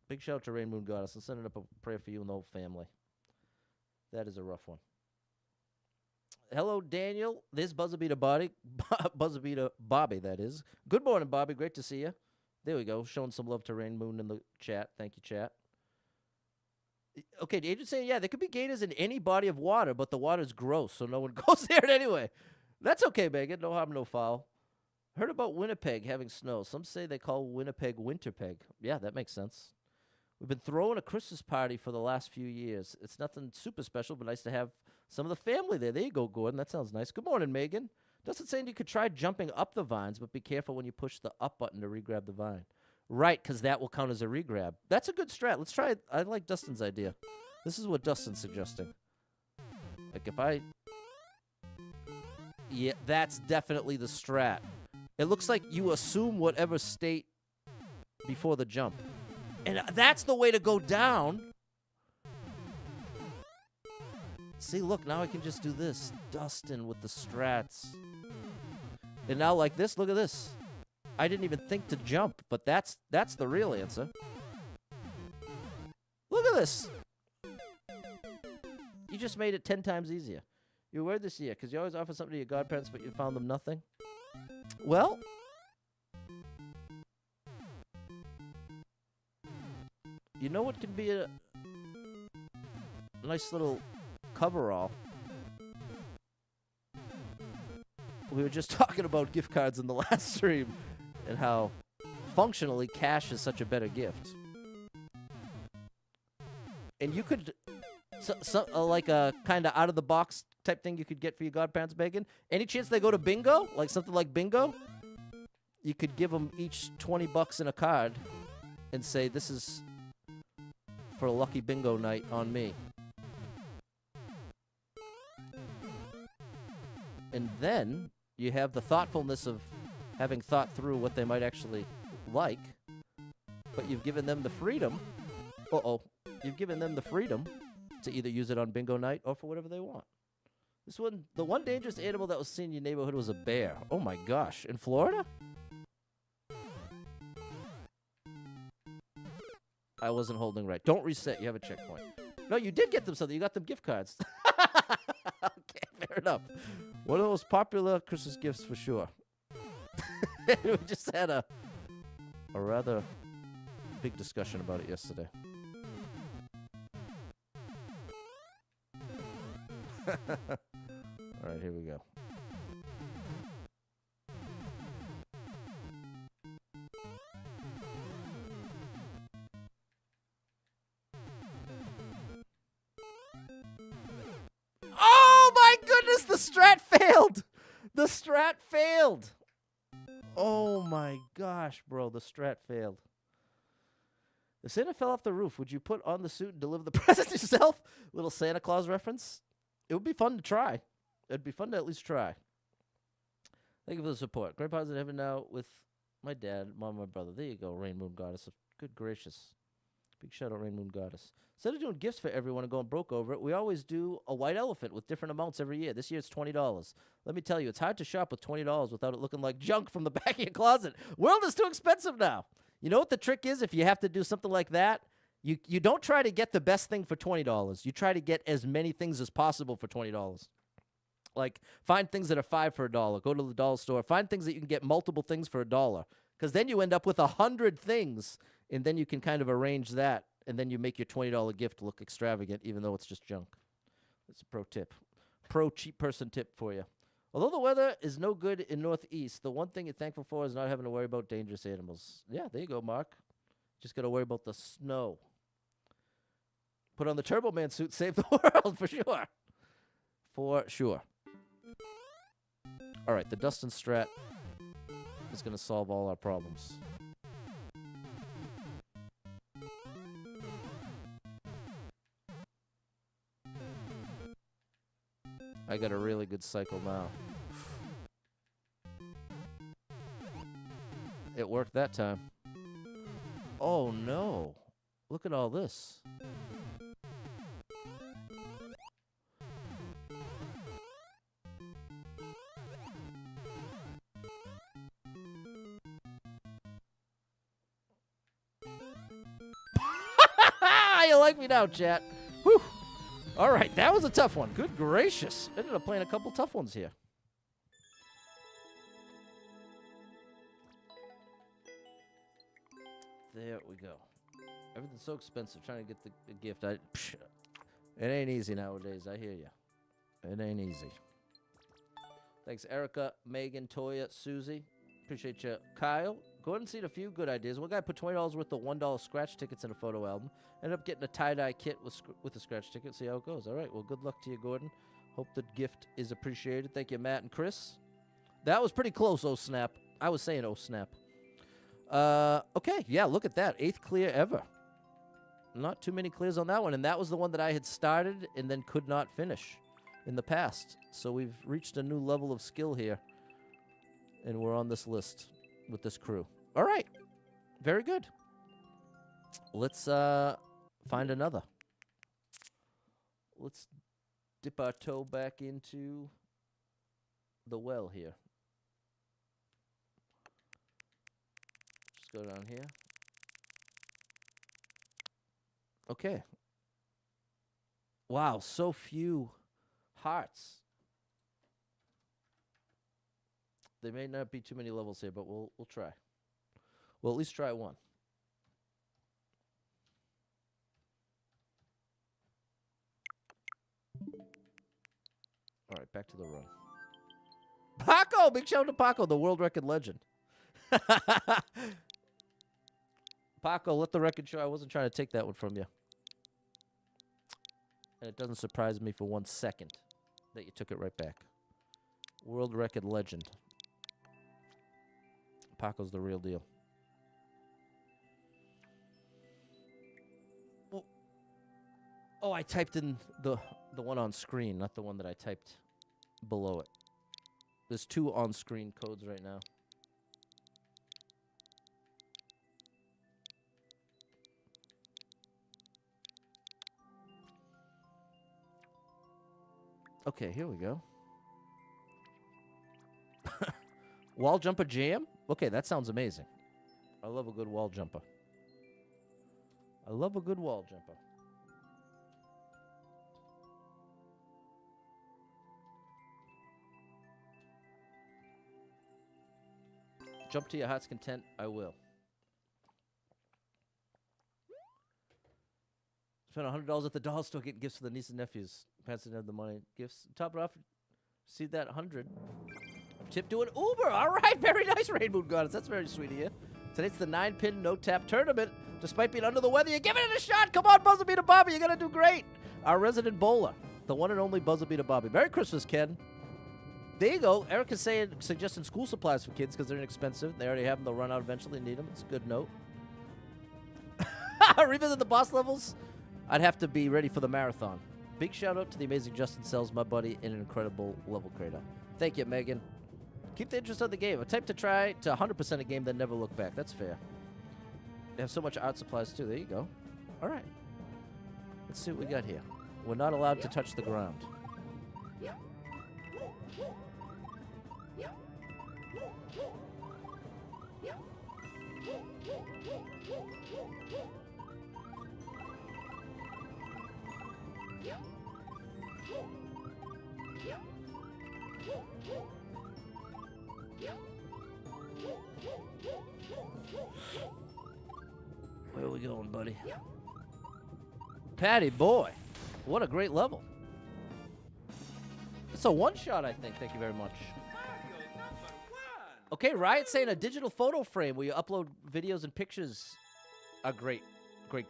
Big shout out to Rain Moon Goddess. I'm sending up a prayer for you and the whole family. That is a rough one. Hello, Daniel. There's Buzzabita Bobby, that is. Good morning, Bobby. Great to see you. There we go. Showing some love to Rain Moon in the chat. Thank you, chat. Okay, the agent's saying, yeah, there could be gators in any body of water, but the water's gross, so no one goes there anyway. That's okay, Megan. No harm, no foul. Heard about Winnipeg having snow. Some say they call Winnipeg Winterpeg. Yeah, that makes sense. We've been throwing a Christmas party for the last few years. It's nothing super special, but nice to have some of the family there. There you go, Gordon. That sounds nice. Good morning, Megan. Dustin saying you could try jumping up the vines, but be careful when you push the up button to regrab the vine. Right, because that will count as a regrab. That's a good strat. Let's try it. I like Dustin's idea. This is what Dustin's suggesting. Like if I... Yeah, that's definitely the strat. It looks like you assume whatever state before the jump. And that's the way to go down. See, look, now I can just do this. Dustin with the strats. And now like this, look at this. I didn't even think to jump, but that's the real answer. Look at this. You just made it 10 times easier. You were worried this year because you always offer something to your godparents, but you found them nothing. Well, you know what can be a nice little coverall? We were just talking about gift cards in the last stream and how functionally cash is such a better gift. And you could, like a kind of out of the box type thing you could get for your godparents, Megan. Any chance they go to bingo, like something like bingo? You could give them each $20 in a card and say, this is for a lucky bingo night on me. And then you have the thoughtfulness of having thought through what they might actually like, but you've given them the freedom. You've given them the freedom to either use it on bingo night or for whatever they want. This one, the one dangerous animal that was seen in your neighborhood was a bear. Oh my gosh, in Florida? I wasn't holding right. Don't reset. You have a checkpoint. No, you did get them something. You got them gift cards. Okay, fair enough. One of the most popular Christmas gifts for sure. We just had a rather big discussion about it yesterday. All right, here we go. Oh my goodness, the strat failed. The strat failed. Oh my gosh, bro, the strat failed. If Santa fell off the roof, would you put on the suit and deliver the presents yourself? Little Santa Claus reference. It would be fun to try. it'd be fun to at least try. Thank you for the support. Grandpa's in heaven now with my dad, mom, and my brother. There you go, Rain Moon Goddess. Good gracious. Big shout out, Rain Moon Goddess. Instead of doing gifts for everyone and going broke over it, we always do a white elephant with different amounts every year. This year it's $20. Let me tell you, it's hard to shop with $20 without it looking like junk from the back of your closet. World is too expensive now. You know what the trick is if you have to do something like that? You don't try to get the best thing for $20. You try to get as many things as possible for $20. Like, find things that are $5 for $1. Go to the dollar store. Find things that you can get multiple things for $1. Because then you end up with 100 things, and then you can kind of arrange that, and then you make your $20 gift look extravagant, even though it's just junk. That's a pro tip. Pro cheap person tip for you. Although the weather is no good in Northeast, the one thing you're thankful for is not having to worry about dangerous animals. Yeah, there you go, Mark. Just got to worry about the snow. Put on the Turbo Man suit, save the world, for sure. For sure. All right, the Dustin Strat is going to solve all our problems. I got a really good cycle now. It worked that time. Oh, no. Look at all this. You like me now, chat. Whew. All right, that was a tough one. Good gracious. Ended up playing a couple tough ones here. There we go. Everything's so expensive. Trying to get the gift. It ain't easy nowadays. I hear you. It ain't easy. Thanks, Erica, Megan, Toya, Susie. Appreciate you. Kyle, go ahead and see a few good ideas. One guy put $20 worth of $1 scratch tickets in a photo album. Ended up getting a tie-dye kit with a scratch ticket. See how it goes. All right, well, good luck to you, Gordon. Hope the gift is appreciated. Thank you, Matt and Chris. That was pretty close, oh snap. I was saying oh snap. Okay, yeah, look at that. 8th clear ever. Not too many clears on that one. And that was the one that I had started and then could not finish in the past. So we've reached a new level of skill here. And we're on this list with this crew. All right. Very good. Let's find another. Let's dip our toe back into the well here. Just go down here. Okay. Wow, so few hearts. There may not be too many levels here, but we'll try. We'll at least try one. All right, back to the run. Paco! Big shout out to Paco, the world record legend. Paco, let the record show I wasn't trying to take that one from you. And it doesn't surprise me for 1 second that you took it right back. World record legend. Paco's the real deal. Oh, I typed in the one on screen, not the one that I typed below it. There's 2 on-screen codes right now. Okay, here we go. Wall jumper jam? Okay, that sounds amazing. I love a good wall jumper. I love a good wall jumper. Jump to your heart's content, I will. Spend $100 at the dollar store getting gifts for the niece and nephews. Parents didn't have the money. Gifts. Top it off. See that 100. Tip to an Uber. All right. Very nice, Rain Moon Goddess. That's very sweet of you. Today's the 9-pin no-tap tournament. Despite being under the weather, you're giving it a shot. Come on, Buzzer Beater Bobby. You're going to do great. Our resident bowler. The one and only Buzzer Beater Bobby. Merry Christmas, Ken. There you go. Eric is suggesting school supplies for kids because they're inexpensive. They already have them. They'll run out eventually and need them. It's a good note. Revisit the boss levels. I'd have to be ready for the marathon. Big shout out to the amazing Justin Sells, my buddy, and an incredible level creator. Thank you, Megan. Keep the interest of the game. A type to try to 100% a game, then never look back. That's fair. They have so much art supplies, too. There you go. All right. Let's see what we got here. We're not allowed to touch the ground. Where are we going, buddy? Patty boy. What a great level. It's a one-shot, I think. Thank you very much. Okay, Riot saying a digital photo frame where you upload videos and pictures. A great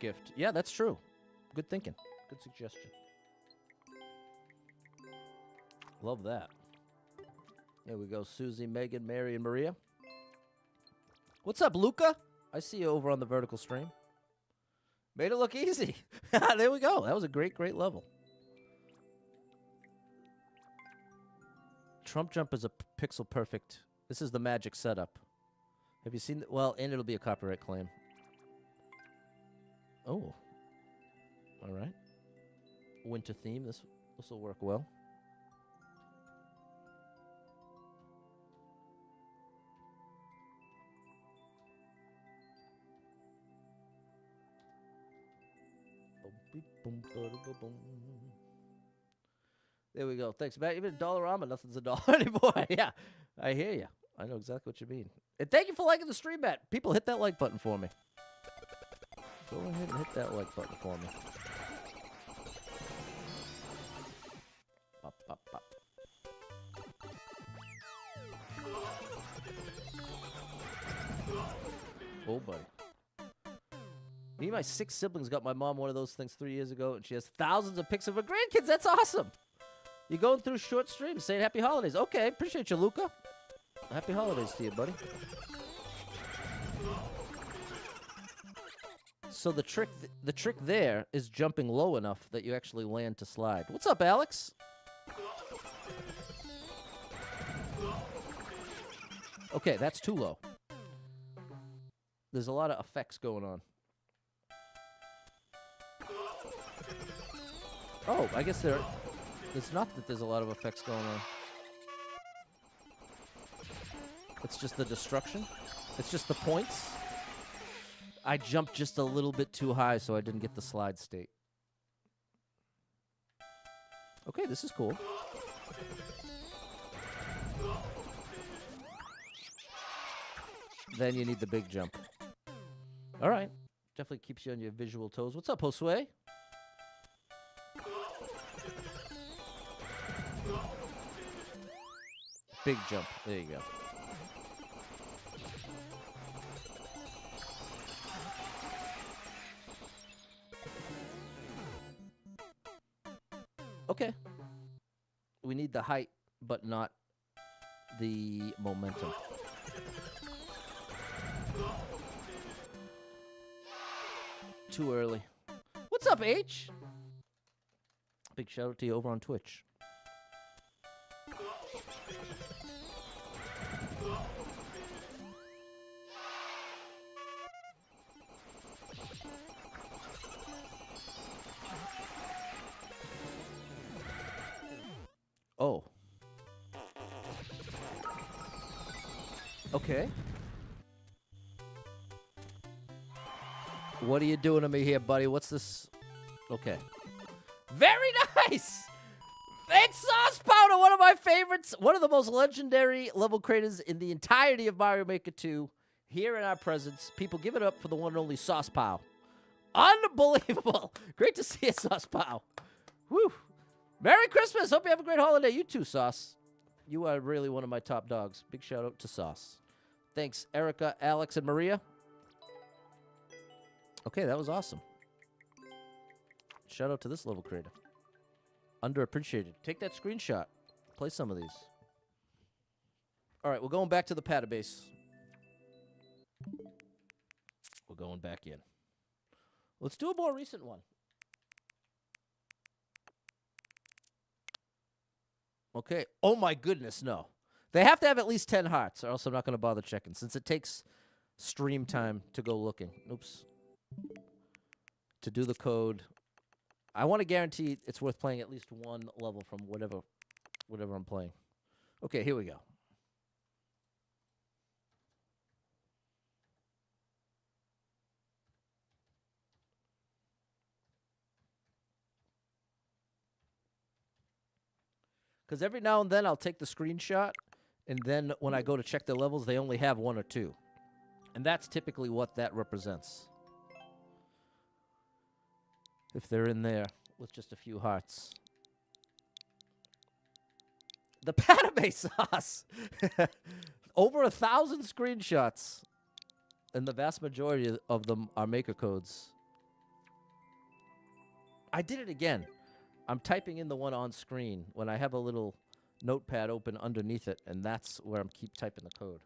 gift. Yeah, that's true. Good thinking. Good suggestion. Love that. There we go. Susie, Megan, Mary, and Maria. What's up, Luca? I see you over on the vertical stream. Made it look easy. There we go. That was a great level. Trump Jump is a pixel perfect. This is the magic setup. Have you seen it? Well, and it'll be a copyright claim. Oh. All right. Winter theme. This will work well. There we go. Thanks, Matt. Even a Dollarama, nothing's a dollar anymore. Yeah, I hear you. I know exactly what you mean. And thank you for liking the stream, Matt. People, hit that like button for me. Go ahead and hit that like button for me. Pop, pop, pop. Oh, buddy. Me and my 6 siblings got my mom one of those things 3 years ago, and she has thousands of pics of her grandkids. That's awesome. You're going through short streams saying happy holidays. Okay, appreciate you, Luca. Happy holidays to you, buddy. So the trick there is jumping low enough that you actually land to slide. What's up, Alex? Okay, that's too low. There's a lot of effects going on. Oh, I guess it's not that there's a lot of effects going on. It's just the destruction. It's just the points. I jumped just a little bit too high, so I didn't get the slide state. Okay, this is cool. Then you need the big jump. All right. Definitely keeps you on your visual toes. What's up, Josue? Big jump. There you go. Okay. We need the height, but not the momentum. Too early. What's up, H? Big shout out to you over on Twitch. Oh. Okay. What are you doing to me here, buddy? What's this? Okay. Very nice! It's Sauce Powder, one of my favorites. One of the most legendary level creators in the entirety of Mario Maker 2. Here in our presence. People, give it up for the one and only Sauce Pow. Unbelievable. Great to see you, Sauce Pow. Woo. Merry Christmas. Hope you have a great holiday. You too, Sauce. You are really one of my top dogs. Big shout out to Sauce. Thanks, Erica, Alex, and Maria. Okay, that was awesome. Shout out to this level creator. Underappreciated. Take that screenshot. Play some of these. All right, we're going back to the Patabase. We're going back in. Let's do a more recent one. Okay. Oh, my goodness, no. They have to have at least 10 hearts, or else I'm not going to bother checking, since it takes stream time to go looking. Oops. To do the code. I want to guarantee it's worth playing at least one level from whatever I'm playing. Okay, here we go. Because every now and then I'll take the screenshot, and then when I go to check their levels, they only have 1 or 2. And that's typically what that represents. If they're in there with just a few hearts. The Padme sauce! Over 1,000 screenshots. And the vast majority of them are maker codes. I did it again. I'm typing in the one on screen when I have a little notepad open underneath it, and that's where I'm keep typing the code.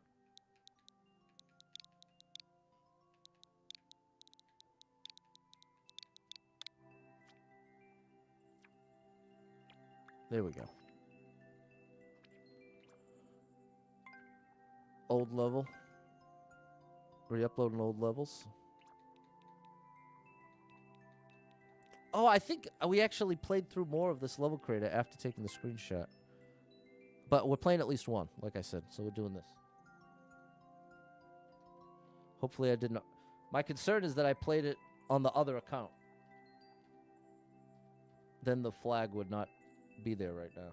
There we go. Old level. Re-uploading old levels. Oh, I think we actually played through more of this level creator after taking the screenshot. But we're playing at least one, like I said, so we're doing this. Hopefully I didn't... My concern is that I played it on the other account. Then the flag would not be there right now,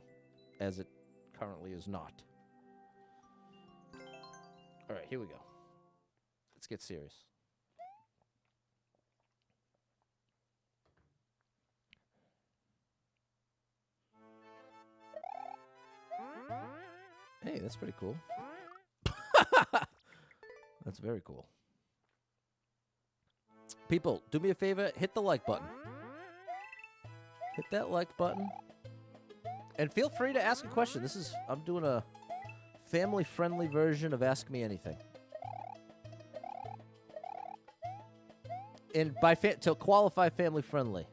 as it currently is not. All right, here we go. Let's get serious. Hey, that's pretty cool. That's very cool. People, do me a favor, hit the like button. Hit that like button. And feel free to ask a question. I'm doing a family-friendly version of Ask Me Anything. And to qualify family-friendly,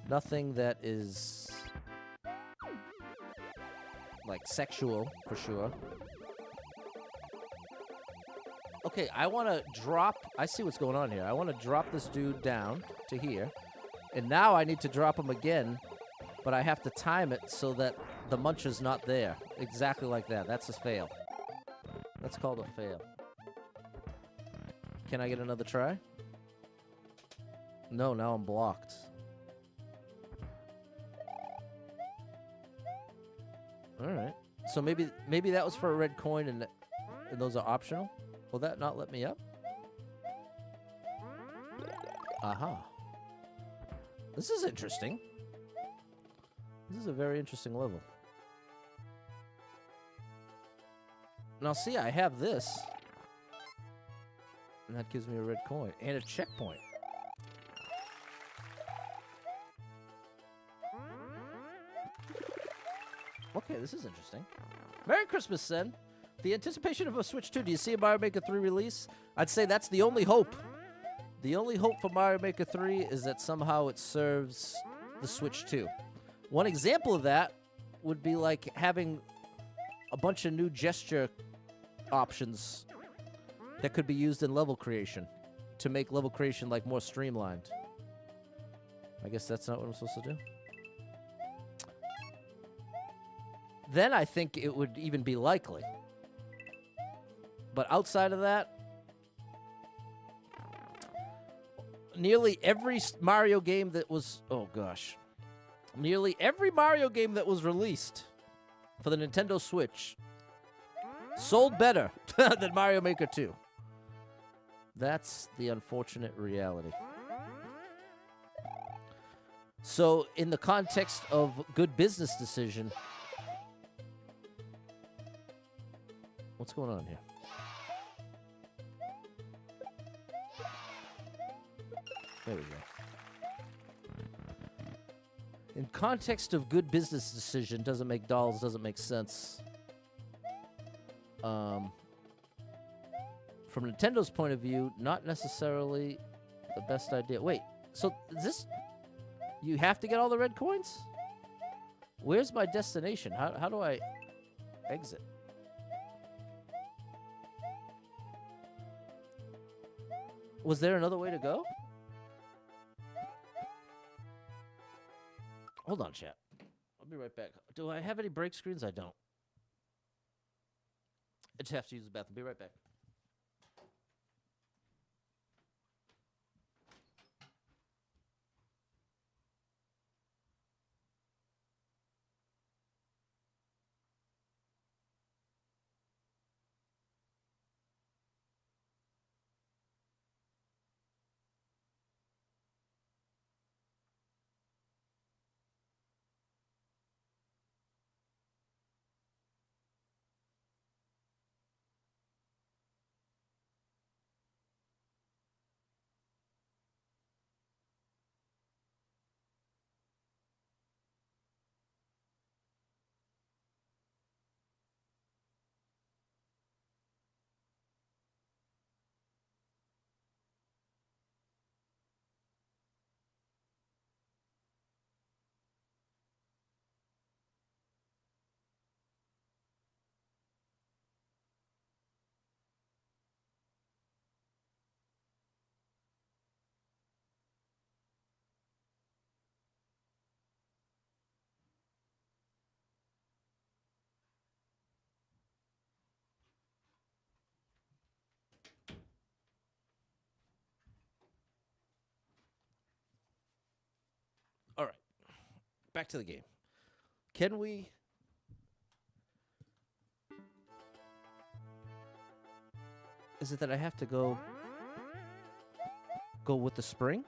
nothing that is like sexual, for sure. Okay, I want to drop... I see what's going on here. I want to drop this dude down to here. And now I need to drop him again, but I have to time it so that the muncher's not there. Exactly like that. That's a fail. That's called a fail. Can I get another try? No, now I'm blocked. All right. So maybe that was for a red coin and those are optional? Will that not let me up? Aha. This is interesting. This is a very interesting level. Now see, I have this. And that gives me a red coin and a checkpoint. Okay, this is interesting. Merry Christmas, Sen. The anticipation of a Switch 2. Do you see a Mario Maker 3 release? I'd say that's the only hope. The only hope for Mario Maker 3 is that somehow it serves the Switch 2. One example of that would be like having a bunch of new gesture options that could be used in level creation to make level creation like more streamlined. I guess that's not what I'm supposed to do. Then I think it would even be likely. But outside of that, nearly every Mario game that was... Oh, gosh. Nearly every Mario game that was released for the Nintendo Switch sold better than Mario Maker 2. That's the unfortunate reality. So, in the context of good business decision... What's going on here? There we go. In context of good business decision, doesn't make dollars, doesn't make sense. From Nintendo's point of view, not necessarily the best idea. Wait, so is this... You have to get all the red coins? Where's my destination? How do I exit? Was there another way to go? Hold on, chat. I'll be right back. Do I have any break screens? I don't. I just have to use the bathroom. Be right back. All right. Back to the game. Can we... Is it that I have to go with the spring?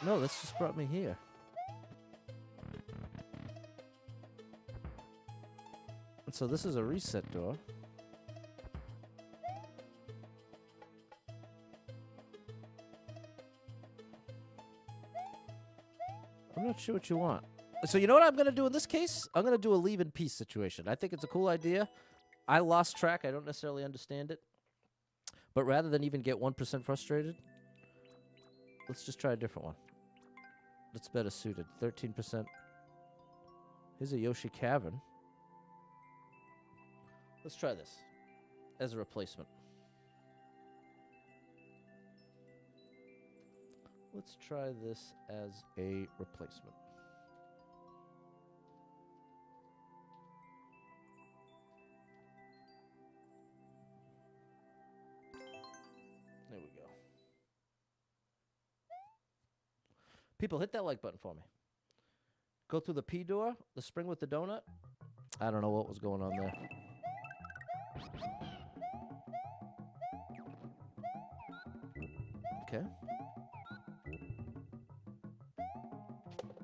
No, this just brought me here. And so this is a reset door. I'm not sure what you want. So you know what I'm going to do in this case? I'm going to do a leave in peace situation. I think it's a cool idea. I lost track. I don't necessarily understand it. But rather than even get 1% frustrated, let's just try a different one. That's better suited. 13%. Here's a Yoshi Cavern. Let's try this as a replacement. Let's try this as a replacement. There we go. People, hit that like button for me. Go through the P door, the spring with the donut. I don't know what was going on there. Okay.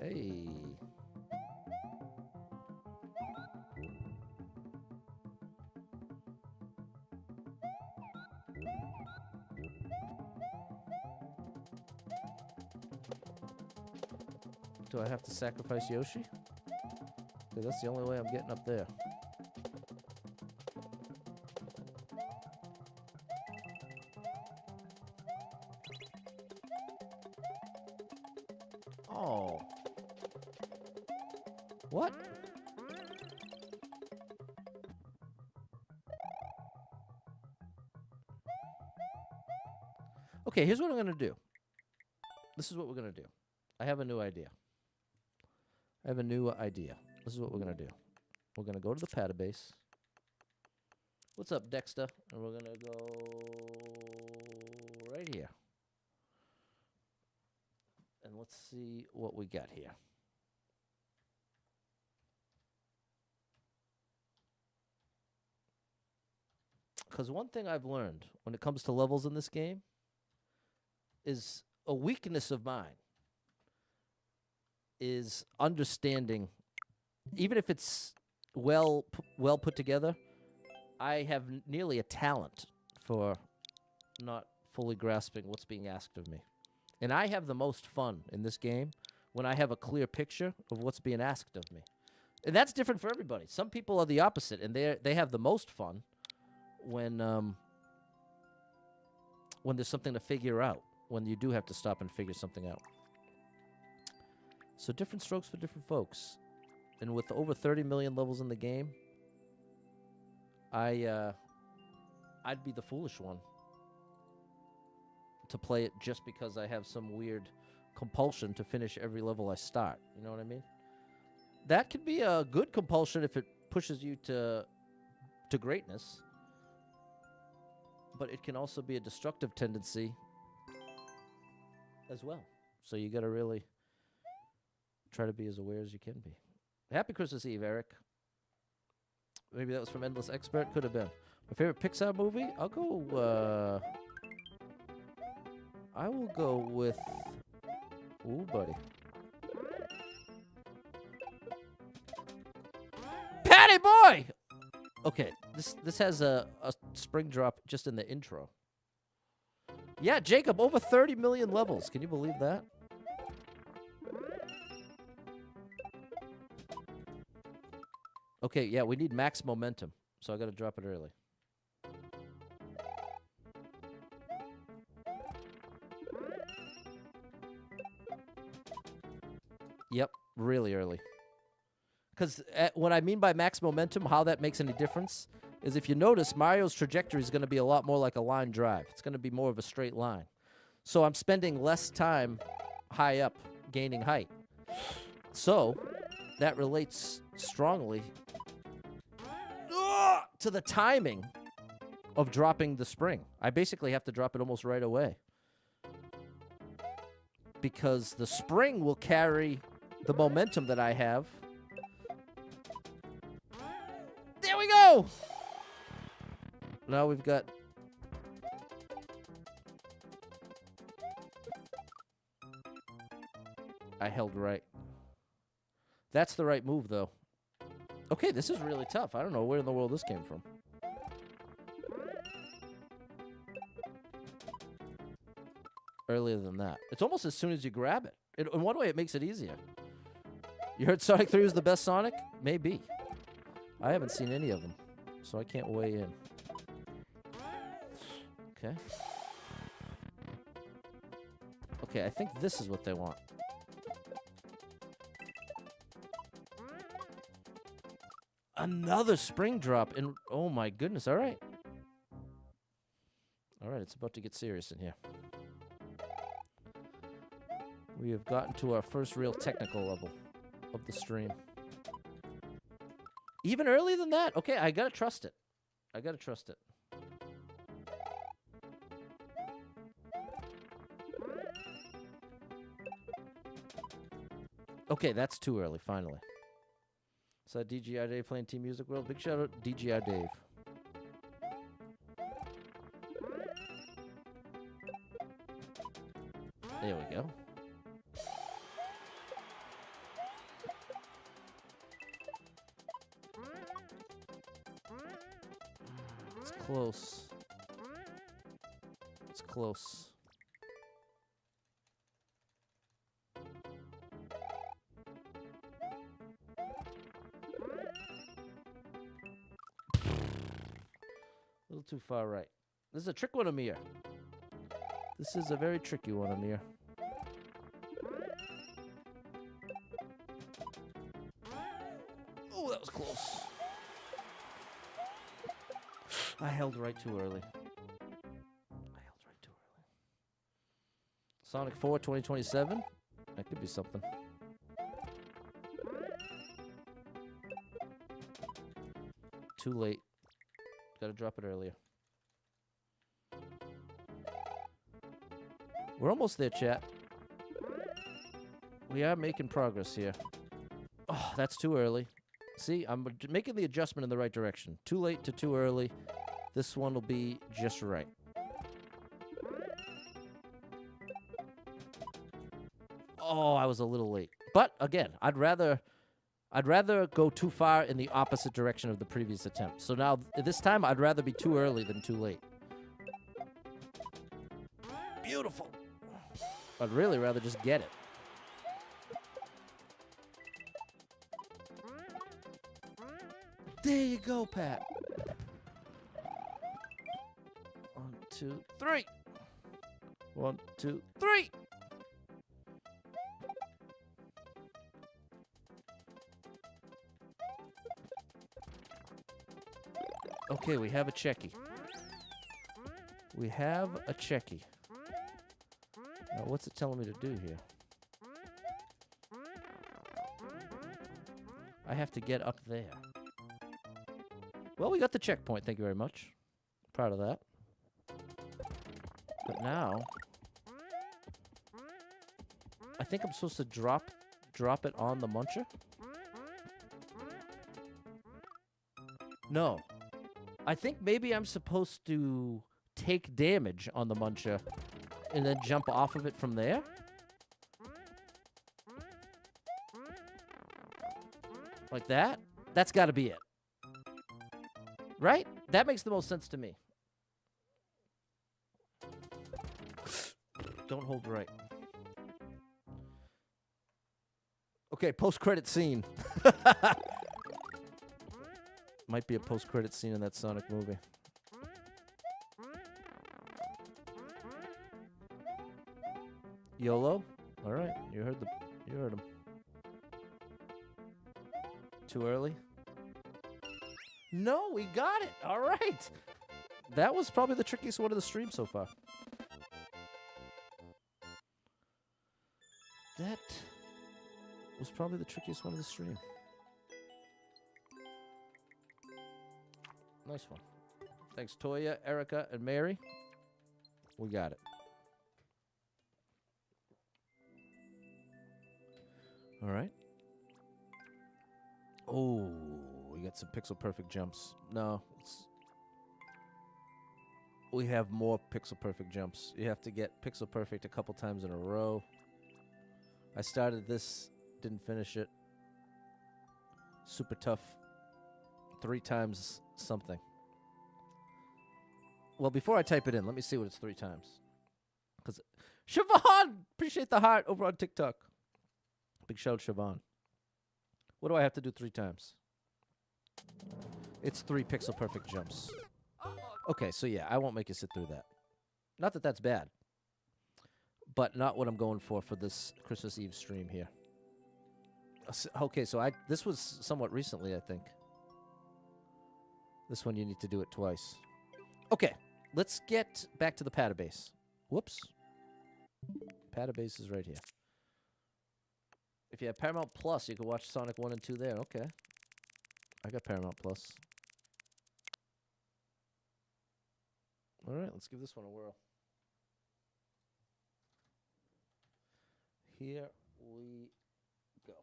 Hey. Do I have to sacrifice Yoshi? Because that's the only way I'm getting up there. Oh. What? Okay, here's what I'm going to do. This is what we're going to do. I have a new idea. This is what we're going to do. We're going to go to the database. What's up, Dexter? And we're going to go right here. And let's see what we got here. Because one thing I've learned when it comes to levels in this game is a weakness of mine is understanding, even if it's well put together, I have nearly a talent for not fully grasping what's being asked of me. And I have the most fun in this game when I have a clear picture of what's being asked of me. And that's different for everybody. Some people are the opposite, and they have the most fun when there's something to figure out. when you do have to stop and figure something out. So different strokes for different folks. And with over 30 million levels in the game, I'd be the foolish one to play it just because I have some weird compulsion to finish every level I start. You know what I mean? That could be a good compulsion if it pushes you to greatness. But it can also be a destructive tendency as well. So you got to really try to be as aware as you can be. Happy Christmas Eve, Eric. Maybe that was from Endless Expert. Could have been. My favorite Pixar movie? I'll go, I will go with... Ooh, buddy. Patty boy! Okay, this has a spring drop just in the intro. Yeah, Jacob, over 30 million levels. Can you believe that? Okay, yeah, we need max momentum, so I got to drop it early. Yep, really early. Because what I mean by max momentum, how that makes any difference, is if you notice, Mario's trajectory is going to be a lot more like a line drive. It's going to be more of a straight line. So I'm spending less time high up, gaining height. So that relates strongly to the timing of dropping the spring. I basically have to drop it almost right away. Because the spring will carry the momentum that I have. There we go! Now we've got... I held right. That's the right move, though. Okay, this is really tough. I don't know where in the world this came from. Earlier than that. It's almost as soon as you grab it. In one way, it makes it easier. You heard Sonic 3 was the best Sonic? Maybe. I haven't seen any of them, so I can't weigh in. Okay. Okay, I think this is what they want. Another spring drop in... Oh, my goodness. All right. All right, it's about to get serious in here. We have gotten to our first real technical level of the stream. Even earlier than that? Okay, I gotta trust it. I gotta trust it. Okay, that's too early, finally. So DGI Dave playing Team Music World. Big shout out DGI Dave. There we go. It's close. It's close. A little too far right. This is a trick one, Amir. This is a very tricky one, Amir. Oh, that was close. I held right too early. Sonic 4 2027? That could be something. Too late. Gotta drop it earlier. We're almost there, chat. We are making progress here. Oh, that's too early. See, I'm making the adjustment in the right direction. Too late to too early. This one will be just right. Oh, I was a little late. But again, I'd rather go too far in the opposite direction of the previous attempt. So now, this time, I'd rather be too early than too late. Beautiful. I'd really rather just get it. There you go, Pat. 1, 2, 3. 1, 2, 3. Okay, we have a checky. We have a checky. Now, what's it telling me to do here? I have to get up there. Well, we got the checkpoint. Thank you very much. Proud of that. But now, I think I'm supposed to drop it on the muncher. No. I think maybe I'm supposed to take damage on the muncher and then jump off of it from there. Like that? That's got to be it. Right? That makes the most sense to me. Don't hold right. Okay, post-credit scene. Might be a post-credit scene in that Sonic movie. YOLO? All right, you heard him. Too early? No, we got it. All right. That was probably the trickiest one of the stream so far. That was probably the trickiest one of the stream. Nice one. Thanks, Toya, Erica, and Mary. We got it. All right. Oh, we got some pixel perfect jumps. No, we have more pixel perfect jumps. You have to get pixel perfect a couple times in a row. I started this, didn't finish it. Super tough. 3 times something. Well, before I type it in, let me see what it's 3 times. Because Siobhan, appreciate the heart over on TikTok. Big shout out, Siobhan. What do I have to do 3 times? It's 3 pixel perfect jumps. Okay, so yeah, I won't make you sit through that. Not that that's bad, but not what I'm going for this Christmas Eve stream here. Okay, so this was somewhat recently, I think. This one you need to do it twice. Okay, let's get back to the Patabase. Whoops. Patabase is right here. If you have Paramount Plus, you can watch Sonic 1 and 2 there. Okay. I got Paramount Plus. All right, let's give this one a whirl. Here we go.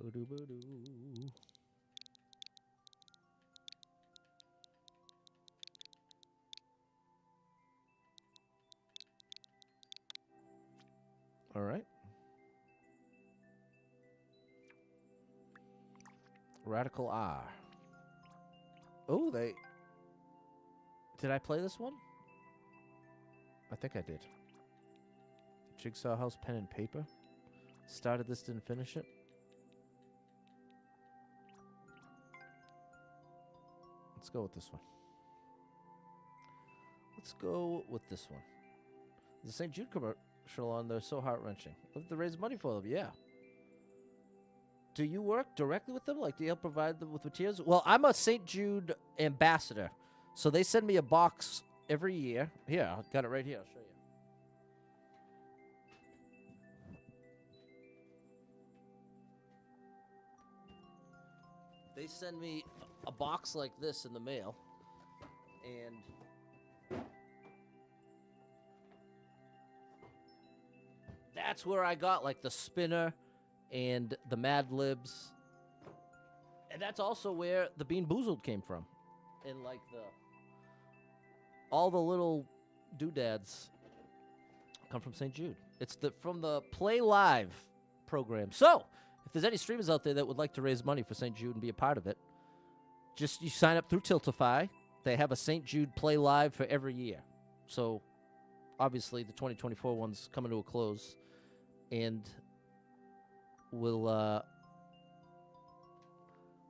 Boo-doo-boo-doo. All right. Radical R. Oh, did I play this one? I think I did. Jigsaw House Pen and Paper. Started this, didn't finish it. Let's go with this one. Let's go with this one. The St. Jude commercial on there, so heart-wrenching. We have to raise money for them, yeah. Do you work directly with them? Like, do you help provide them with materials? Well, I'm a St. Jude ambassador, so they send me a box every year. Here, I got it right here. I'll show you. They send me a box like this in the mail, and that's where I got, like, the spinner and the Mad Libs. And that's also where the Bean Boozled came from. And, like, all the little doodads come from St. Jude. It's from the Play Live program. So, if there's any streamers out there that would like to raise money for St. Jude and be a part of it, just you sign up through Tiltify. They have a St. Jude Play Live for every year. So, obviously, the 2024 one's coming to a close. And will.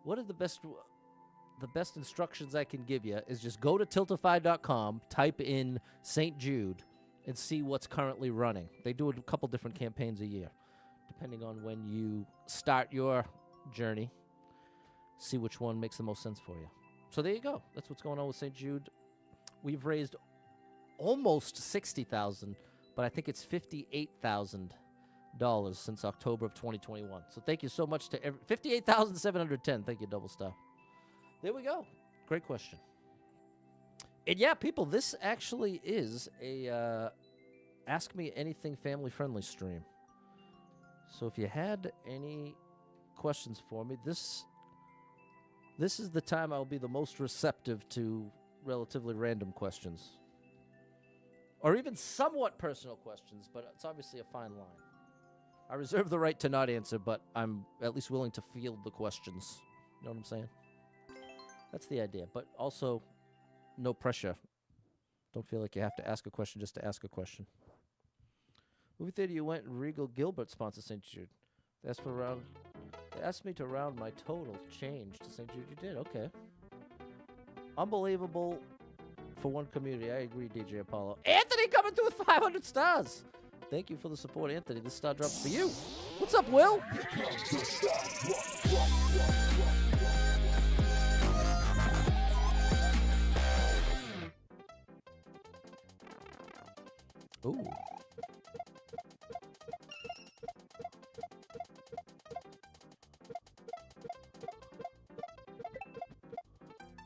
What are the best instructions I can give you is just go to tiltify.com, type in St. Jude, and see what's currently running. They do a couple different campaigns a year, depending on when you start your journey. See which one makes the most sense for you. So there you go. That's what's going on with St. Jude. We've raised almost $60,000, but I think it's $58,000 since October of 2021. So thank you so much to $58,710. Thank you, Double Star. There we go. Great question. And yeah, people, this actually is a Ask Me Anything family-friendly stream. So if you had any questions for me, this is the time I'll be the most receptive to relatively random questions. Or even somewhat personal questions, but it's obviously a fine line. I reserve the right to not answer, but I'm at least willing to field the questions. You know what I'm saying? That's the idea. But also, no pressure. Don't feel like you have to ask a question just to ask a question. Movie theater you went, Regal Gilbert sponsor St. Jude. They asked me to round my total change to St. Jude. You did, okay. Unbelievable for one community. I agree, DJ Apollo. Anthony coming through with 500 stars. Thank you for the support, Anthony. This star drops for you. What's up, Will? Ooh.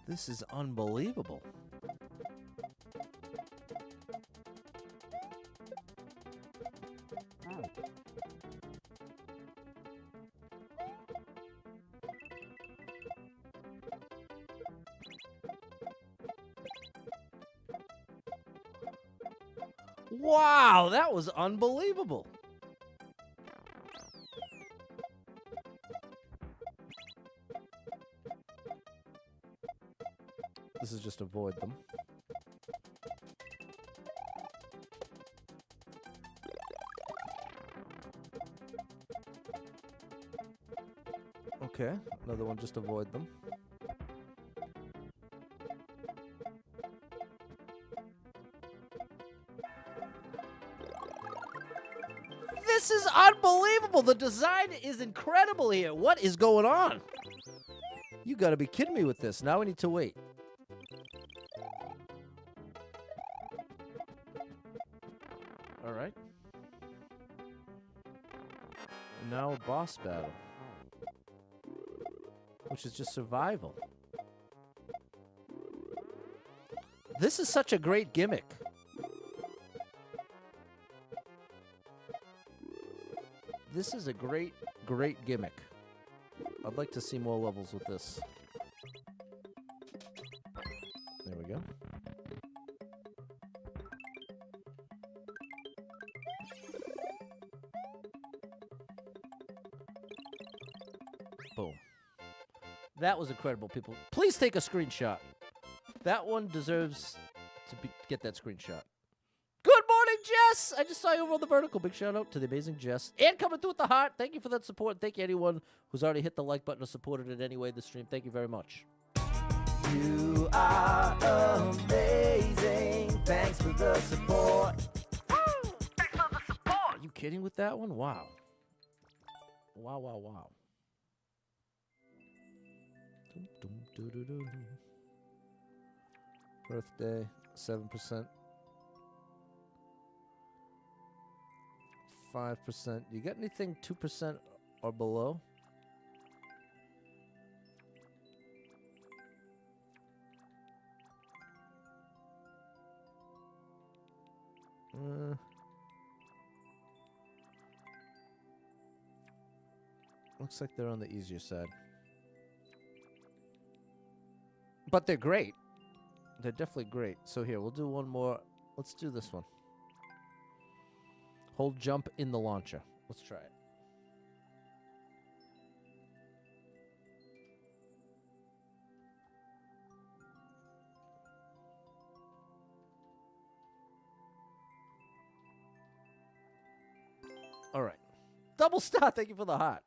This is unbelievable. Wow, that was unbelievable. This is just avoid them. Okay, another one, just avoid them. This is unbelievable. The design is incredible here. What is going on? You gotta be kidding me with this. Now we need to wait. All right. Now a boss battle, which is just survival. This is such a great gimmick. This is a great, great gimmick. I'd like to see more levels with this. There we go. Boom. That was incredible, people. Please take a screenshot. That one deserves to get that screenshot. Good morning, Jess! I just saw you over on the vertical. Big shout out to the amazing Jess. And coming through with the heart. Thank you for that support. Thank you anyone who's already hit the like button or supported it anyway this stream. Thank you very much. You are amazing. Thanks for the support. Woo! Thanks for the support. Are you kidding with that one? Wow. Wow, wow, wow. Birthday, 7%. 5%. You got anything 2% or below? Looks like they're on the easier side. But they're great. They're definitely great. So here, we'll do one more. Let's do this one. Hold jump in the launcher. Let's try it. All right. double star. Thank you for the heart.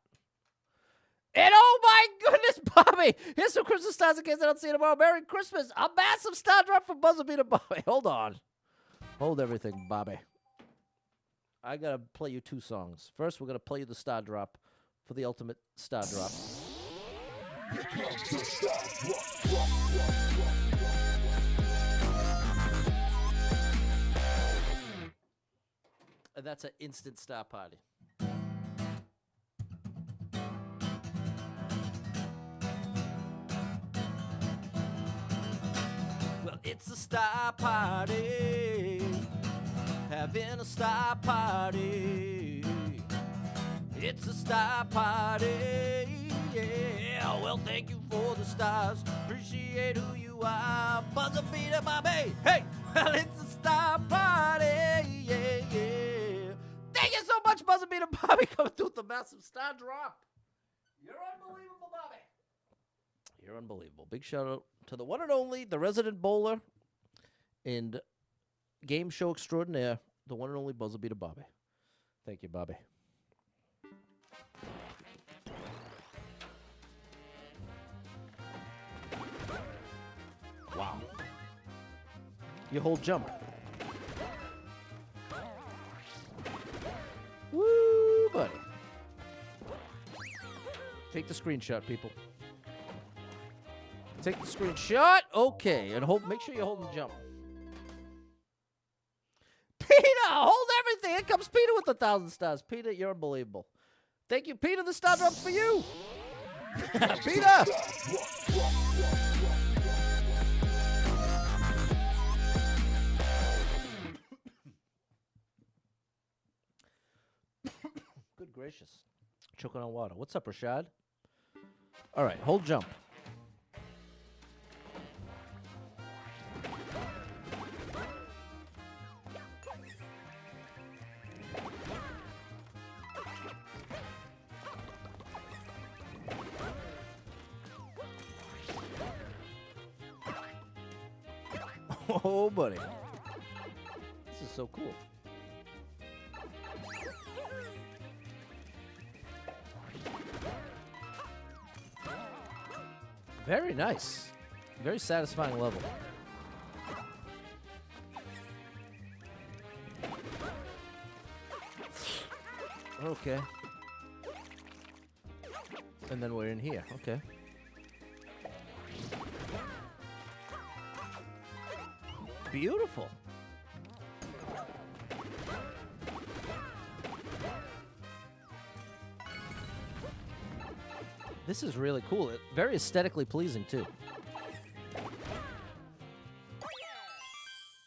And oh my goodness, Bobby! Here's some Christmas stars in case I don't see you tomorrow. Merry Christmas! A massive star drop for Buzzer Beater Bobby. Hold on. Hold everything, Bobby. I gotta play you 2 songs. First, we're gonna play you the star drop for the ultimate star drop. And that's an instant star party. Well, it's a star party, having a star party. It's a star party, yeah. Well, thank you for the stars, appreciate who you are. Buzzer Beater Bobby, hey, well, it's a star party, yeah, yeah. Thank you so much, Buzzer Beater Bobby, coming through with the massive star drop. You're unbelievable, Bobby. You're unbelievable. Big shout out to the one and only, the resident bowler and game show extraordinaire, the one and only Buzzer Beater Bobby. Thank you, Bobby. Wow. You hold jump. Woo, buddy. Take the screenshot, people. Take the screenshot. Okay, and make sure you hold and jump. Peter, hold everything. Here comes Peter with 1,000 stars. Peter, you're unbelievable. Thank you, Peter. The star drop's for you. Peter. Good gracious. Choking on water. What's up, Rashad? All right, hold jump. Oh, buddy. This is so cool. Very nice. Very satisfying level. Okay. And then we're in here. Okay. Beautiful. This is really cool. Very aesthetically pleasing, too.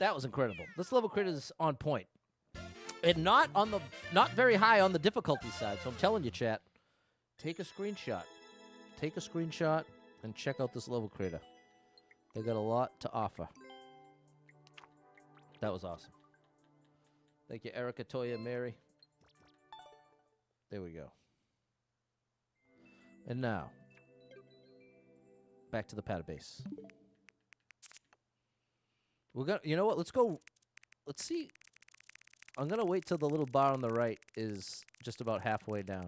That was incredible. This level crit is on point. And not very high on the difficulty side. So I'm telling you, chat, take a screenshot. Take a screenshot and check out this level creator. They got a lot to offer. That was awesome. Thank you, Erica, Toya, Mary. There we go. And now, back to the pad base. We're gonna, you know what? Let's go. Let's see. I'm gonna wait till the little bar on the right is just about halfway down.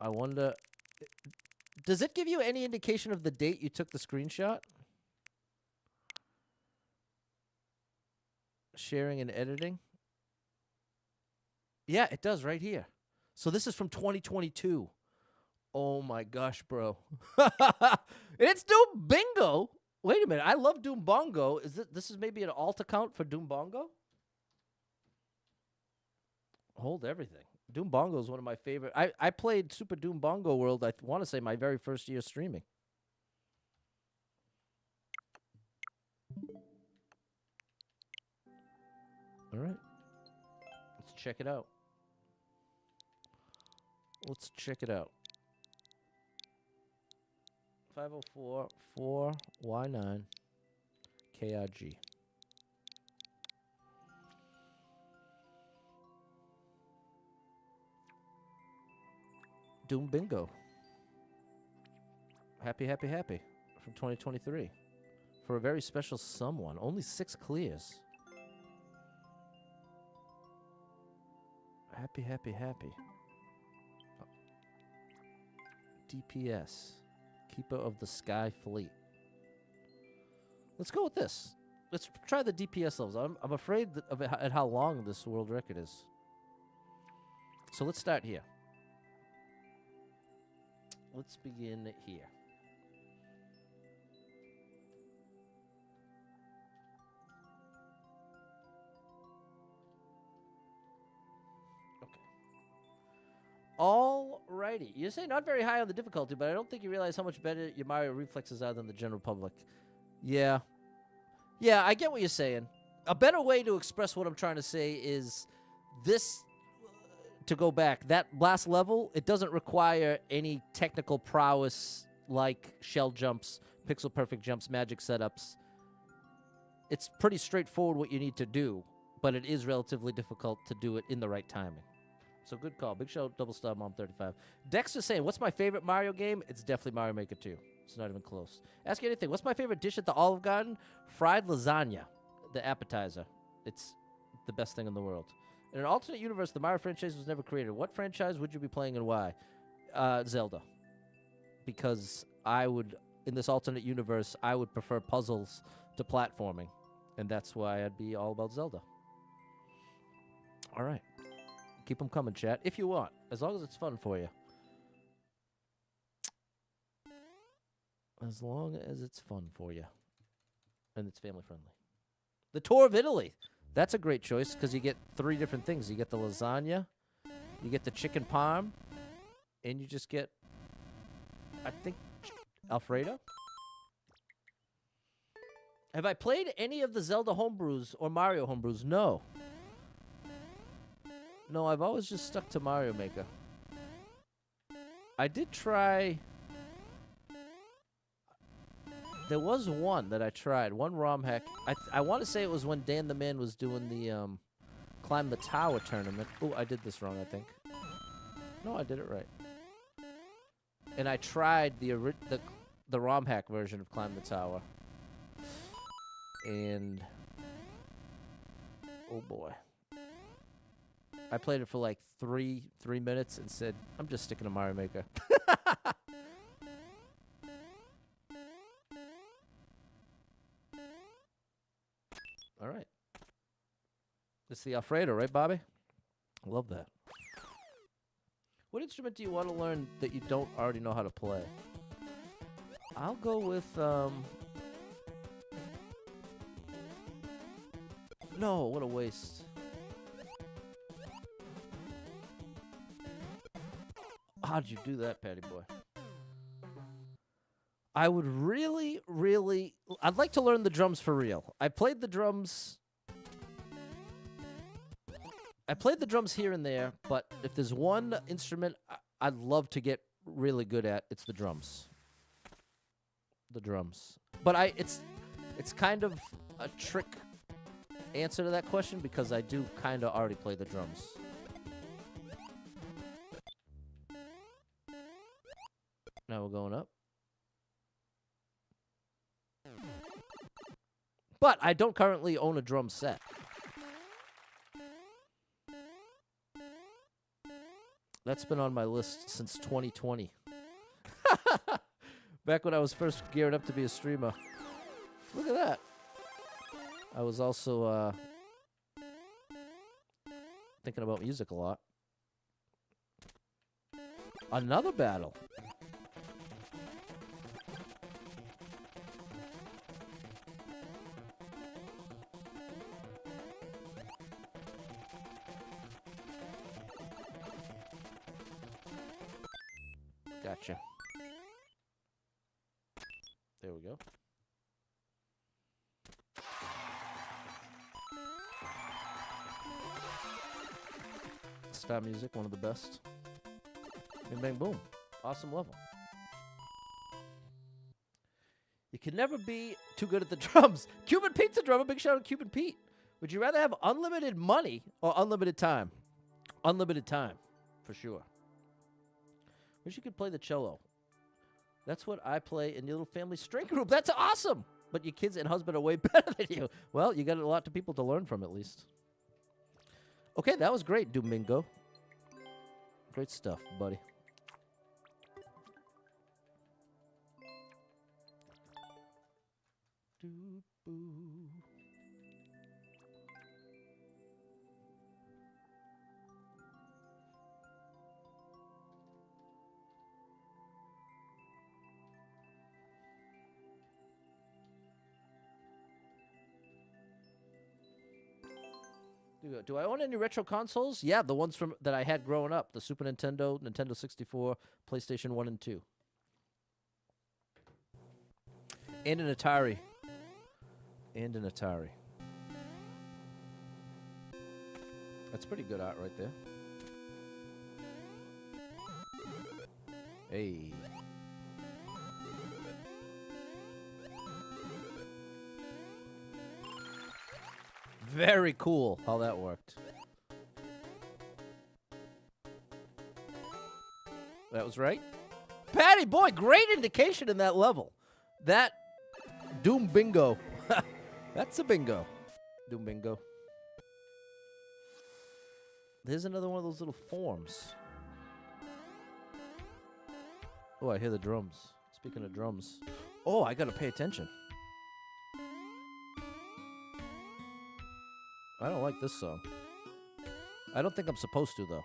I wonder. Does it give you any indication of the date you took the screenshot? Sharing and editing. Yeah, it does right here. So this is from 2022. Oh my gosh, bro. It's Doom Bingo. Wait a minute. I love Doom Bongo. This is maybe an alt account for Doom Bongo? Hold everything. Doom Bongo is one of my favorite. I played Super Doom Bongo World, I want to say my very first year streaming. All right. Let's check it out. Let's check it out. 504 4Y9 KRG. Doom Bingo. Happy, happy, happy. From 2023. For a very special someone. Only 6 clears. Happy, happy, happy. DPS. Keeper of the Sky Fleet. Let's go with this. Let's try the DPS levels. I'm afraid at how long this world record is. So let's start here. Let's begin here. Alrighty. You say not very high on the difficulty, but I don't think you realize how much better your Mario reflexes are than the general public. Yeah. Yeah, I get what you're saying. A better way to express what I'm trying to say is this, to go back, that last level, it doesn't require any technical prowess like shell jumps, pixel perfect jumps, magic setups. It's pretty straightforward what you need to do, but it is relatively difficult to do it in the right timing. So good call. Big show, double star, Mom 35. Dexter's saying, what's my favorite Mario game? It's definitely Mario Maker 2. It's not even close. Ask you anything. What's my favorite dish at the Olive Garden? Fried lasagna, the appetizer. It's the best thing in the world. In an alternate universe, the Mario franchise was never created. What franchise would you be playing and why? Zelda. Because I would, in this alternate universe, I would prefer puzzles to platforming. And that's why I'd be all about Zelda. All right. Keep them coming, chat, if you want, as long as it's fun for you. As long as it's fun for you. And it's family friendly. The Tour of Italy. That's a great choice because you get 3 different things. You get the lasagna, you get the chicken parm, and you just get, I think, Alfredo. Have I played any of the Zelda homebrews or Mario homebrews? No. No, I've always just stuck to Mario Maker. I did try... There was one that I tried, one ROM hack. I want to say it was when Dan the Man was doing the Climb the Tower tournament. Oh, I did this wrong, I think. No, I did it right. And I tried the ROM hack version of Climb the Tower. And... oh boy. I played it for like three minutes and said, I'm just sticking to Mario Maker. All right. It's the Alfredo, right, Bobby? I love that. What instrument do you want to learn that you don't already know how to play? I'll go with, no, what a waste. How'd you do that, Patty Boy? I would really, I'd like to learn the drums for real. I played the drums here and there, but if there's one instrument I'd love to get really good at, it's the drums. The drums. But it's kind of a trick answer to that question because I do kind of already play the drums. Now we're going up. But I don't currently own a drum set. That's been on my list since 2020. Back when I was first geared up to be a streamer. Look at that. I was also thinking about music a lot. Another battle. Gotcha. There we go. Star music, one of the best. Bing, bang, boom. Awesome level. You can never be too good at the drums. Cuban Pete's a drummer. Big shout out to Cuban Pete. Would you rather have unlimited money or unlimited time? Unlimited time, for sure. Wish you could play the cello. That's what I play in your little family string group. That's awesome. But your kids and husband are way better than you. Well, you got a lot of people to learn from at least. Okay, that was great, Domingo. Great stuff, buddy. Doo-boo. Do I own any retro consoles? Yeah, the ones from that I had growing up. The Super Nintendo, Nintendo 64, PlayStation 1 and 2. And an Atari. That's pretty good art right there. Hey. Very cool how that worked. That was right. Patty, boy, great indication in that level. That Doom Bingo. That's a bingo. Doom Bingo. There's another one of those little forms. Oh, I hear the drums. Speaking of drums. Oh, I gotta pay attention. I don't like this song. I don't think I'm supposed to, though.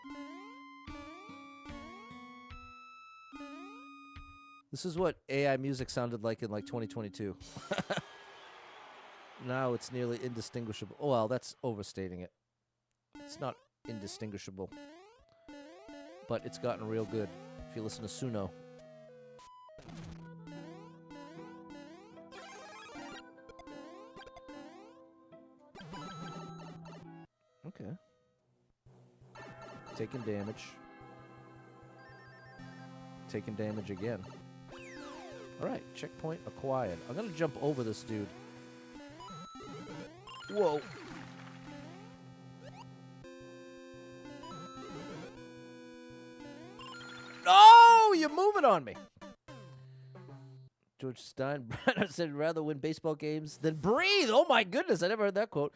This is what AI music sounded like in, like, 2022. Now it's nearly indistinguishable. Oh, well, that's overstating it. It's not indistinguishable. But it's gotten real good. If you listen to Suno. Okay. Taking damage. Taking damage again. Alright, checkpoint acquired. I'm gonna jump over this dude. Whoa. No! You're moving on me! George Steinbrenner said, rather win baseball games than breathe! Oh my goodness, I never heard that quote.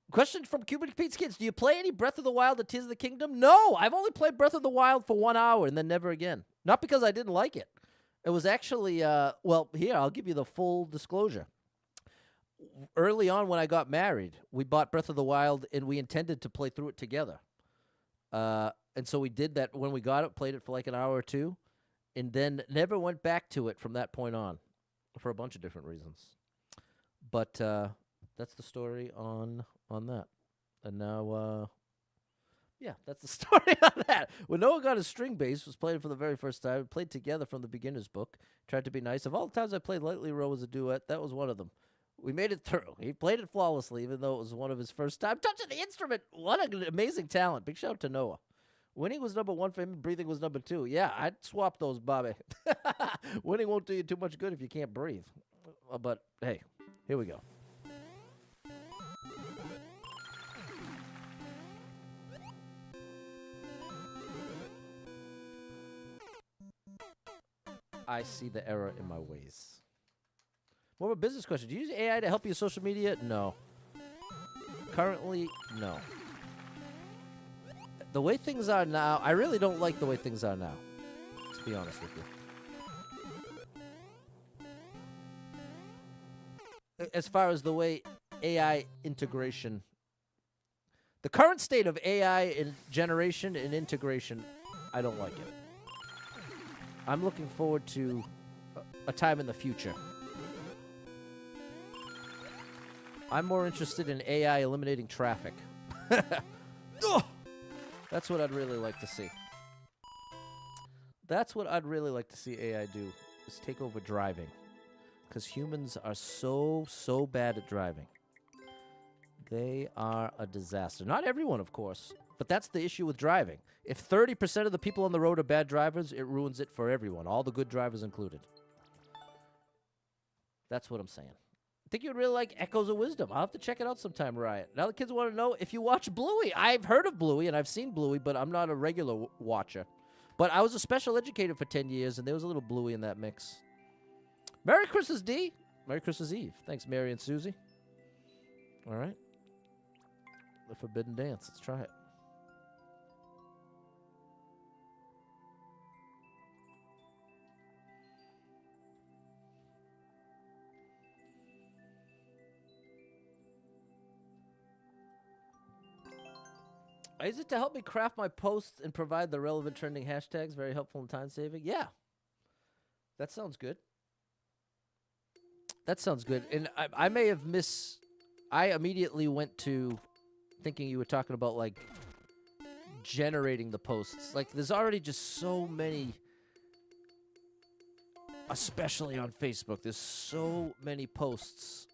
Question from Cuban Pete's Kids. Do you play any Breath of the Wild or Tears of the Kingdom? No! I've only played Breath of the Wild for 1 hour and then never again. Not because I didn't like it. It was actually, well, here, I'll give you the full disclosure. Early on when I got married, we bought Breath of the Wild and we intended to play through it together. And so we did that when we got it, played it for like an hour or two, and then never went back to it from that point on for a bunch of different reasons. But that's the story on that. And now, yeah, that's the story on that. When Noah got his string bass, was playing for the very first time, we played together from the beginner's book, tried to be nice. Of all the times I played Lightly Row as a duet, that was one of them. We made it through. He played it flawlessly, even though it was one of his first time touching the instrument. What an amazing talent. Big shout out to Noah. Winning was number 1 for him, breathing was number 2. Yeah, I'd swap those, Bobby. Winning won't do you too much good if you can't breathe. But, hey, here we go. I see the error in my ways. More of a business question. Do you use AI to help you with social media? No. Currently, no. The way things are now, I really don't like the way things are now, to be honest with you. As far as the way AI integration, the current state of AI in generation and integration, I don't like it. I'm looking forward to a time in the future. I'm more interested in AI eliminating traffic. That's what I'd really like to see. That's what I'd really like to see AI do, is take over driving. Because humans are so bad at driving. They are a disaster. Not everyone, of course, but that's the issue with driving. If 30% of the people on the road are bad drivers, it ruins it for everyone, all the good drivers included. That's what I'm saying. I think you'd really like Echoes of Wisdom. I'll have to check it out sometime, Riot. Now the kids want to know if you watch Bluey. I've heard of Bluey, and I've seen Bluey, but I'm not a regular watcher. But I was a special educator for 10 years, and there was a little Bluey in that mix. Merry Christmas, D. Merry Christmas Eve. Thanks, Mary and Susie. All right. The Forbidden Dance. Let's try it. Is it to help me craft my posts and provide the relevant trending hashtags? Very helpful and time saving. Yeah, that sounds good. That sounds good. And I may have I immediately went to thinking you were talking about like generating the posts. Like there's already just so many, especially on Facebook, there's so many posts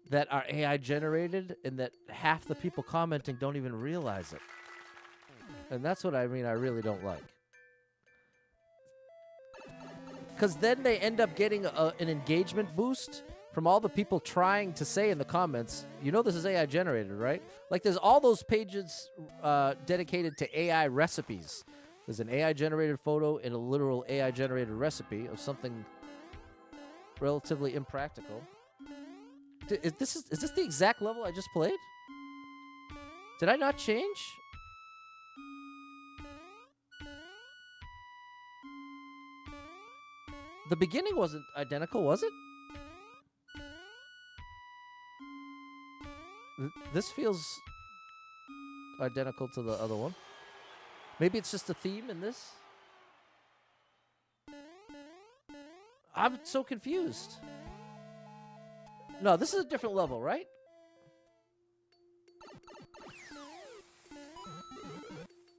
that are AI generated and that half the people commenting don't even realize it. And that's what I mean I really don't like. Because then they end up getting an engagement boost from all the people trying to say in the comments, you know this is AI generated, right? Like there's all those pages dedicated to AI recipes. There's an AI generated photo and a literal AI generated recipe of something relatively impractical. Is this the exact level I just played? Did I not change? The beginning wasn't identical, was it? This feels identical to the other one. Maybe it's just a theme in this. I'm so confused. No, this is a different level, right?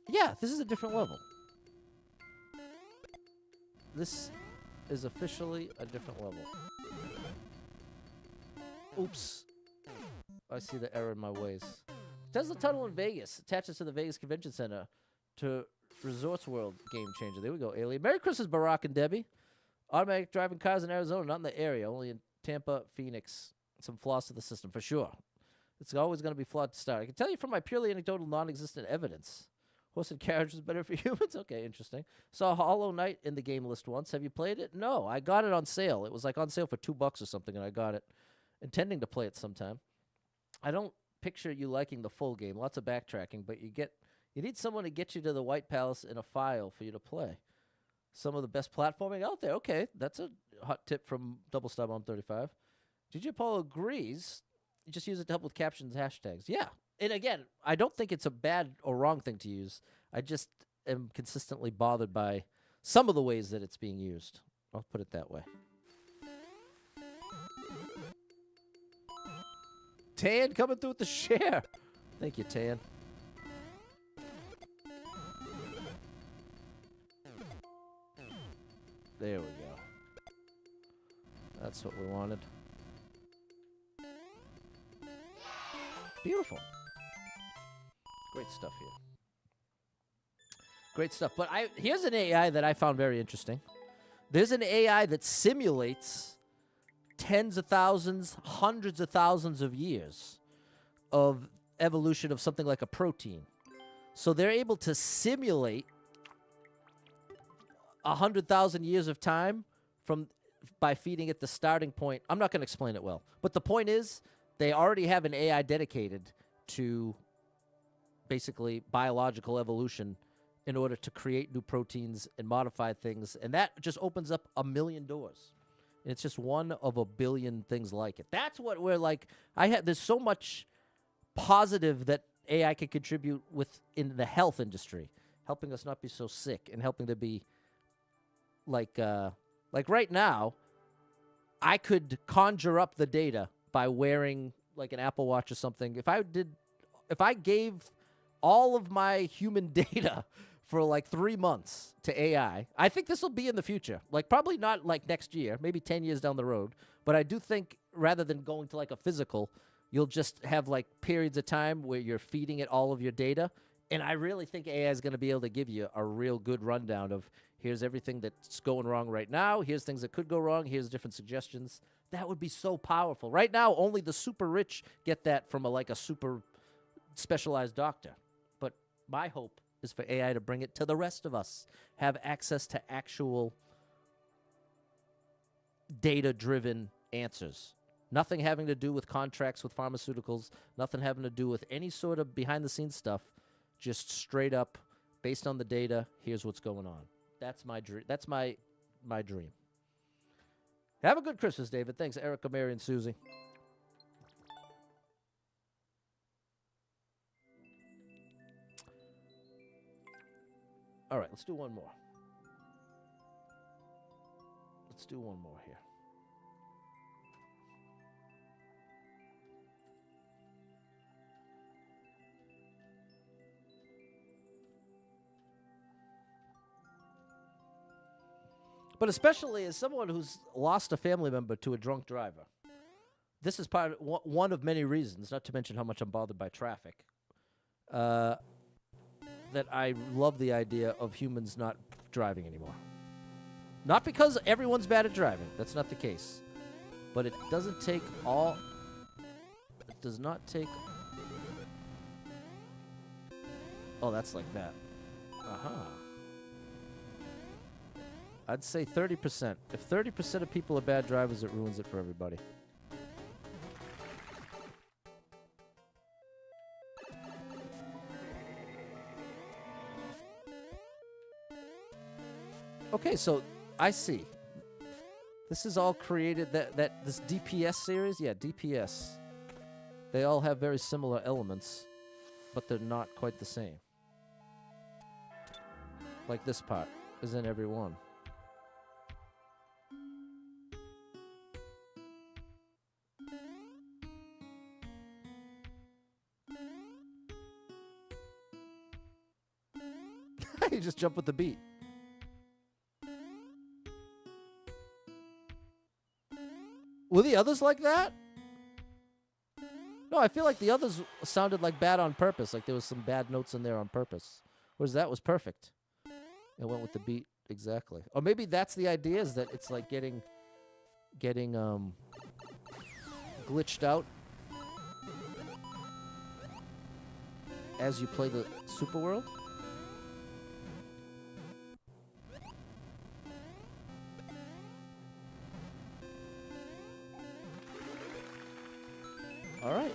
Yeah, this is a different level. This is officially a different level. Oops. I see the error in my ways. Tesla Tunnel in Vegas attaches to the Vegas Convention Center to Resorts World game changer. There we go, Alien. Merry Christmas, Barack and Debbie. Automatic driving cars in Arizona, not in the area, only in Tampa, Phoenix. Some flaws to the system, for sure. It's always going to be flawed to start. I can tell you from my purely anecdotal, non-existent evidence. Horse and carriage is better for humans? Okay, interesting. Saw Hollow Knight in the game list once. Have you played it? No, I got it on sale. It was like on sale for $2 or something, and I got it. Intending to play it sometime. I don't picture you liking the full game. Lots of backtracking, but you need someone to get you to the White Palace in a file for you to play. Some of the best platforming out there. Okay, that's a hot tip from Double Star Bomb 35. DJ Apollo agrees. You just use it to help with captions, hashtags. Yeah. And again, I don't think it's a bad or wrong thing to use. I just am consistently bothered by some of the ways that it's being used. I'll put it that way. Tan coming through with the share. Thank you, Tan. There we go. That's what we wanted. Beautiful. Great stuff here. Great stuff. But here's an AI that I found very interesting. There's an AI that simulates tens of thousands, hundreds of thousands of years of evolution of something like a protein. So they're able to simulate 100,000 years of time by feeding it the starting point. I'm not going to explain it well. But the point is, they already have an AI dedicated to basically biological evolution in order to create new proteins and modify things. And that just opens up a million doors. And it's just one of a billion things like it. That's what we're like. There's so much positive that AI can contribute in the health industry, helping us not be so sick and helping to be like right now, I could conjure up the data by wearing like an Apple Watch or something. If I gave all of my human data for like 3 months to AI, I think this will be in the future. Like probably not like next year, maybe 10 years down the road. But I do think rather than going to like a physical, you'll just have like periods of time where you're feeding it all of your data. And I really think AI is going to be able to give you a real good rundown of here's everything that's going wrong right now. Here's things that could go wrong. Here's different suggestions. That would be so powerful. Right now, only the super rich get that from a super specialized doctor. But my hope is for AI to bring it to the rest of us, have access to actual data-driven answers. Nothing having to do with contracts with pharmaceuticals, nothing having to do with any sort of behind-the-scenes stuff, just straight up, based on the data, here's what's going on. That's my dream. That's my dream. Have a good Christmas, David. Thanks, Erica, Mary, and Susie. All right, let's do one more. Let's do one more here. But especially as someone who's lost a family member to a drunk driver, this is one of many reasons, not to mention how much I'm bothered by traffic, that I love the idea of humans not driving anymore. Not because everyone's bad at driving. That's not the case. But it doesn't take all... It does not take... Oh, that's like that. Uh-huh. I'd say 30%. If 30% of people are bad drivers, it ruins it for everybody. Okay, so I see. This is all created, this DPS series? Yeah, DPS. They all have very similar elements, but they're not quite the same. Like this part is in every one. You just jump with the beat. Were the others like that? No, I feel like the others sounded like bad on purpose. Like there was some bad notes in there on purpose. Whereas that was perfect. It went with the beat exactly. Or maybe that's the idea, is that it's like getting glitched out as you play the Super World. All right.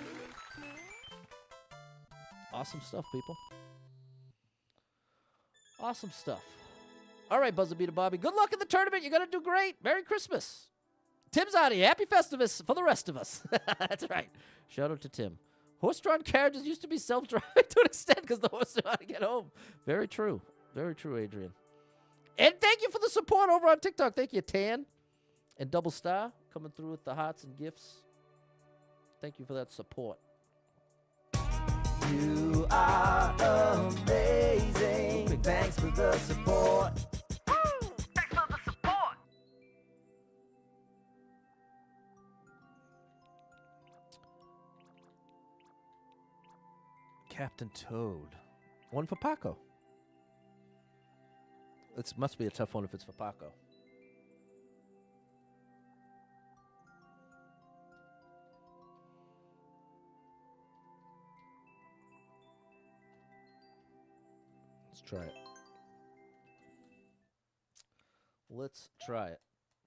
Awesome stuff, people. Awesome stuff. All right, Buzzabita Bobby. Good luck in the tournament. You're going to do great. Merry Christmas. Tim's out here. Happy Festivus for the rest of us. That's right. Shout out to Tim. Horse-drawn carriages used to be self-driving to an extent because the horse knew how to get home. Very true. Very true, Adrian. And thank you for the support over on TikTok. Thank you, Tan and Double Star, coming through with the hearts and gifts. Thank you for that support. You are amazing. Thanks for the support. Woo! Thanks for the support. Captain Toad. One for Paco. It must be a tough one if it's for Paco. Try it. Let's try it.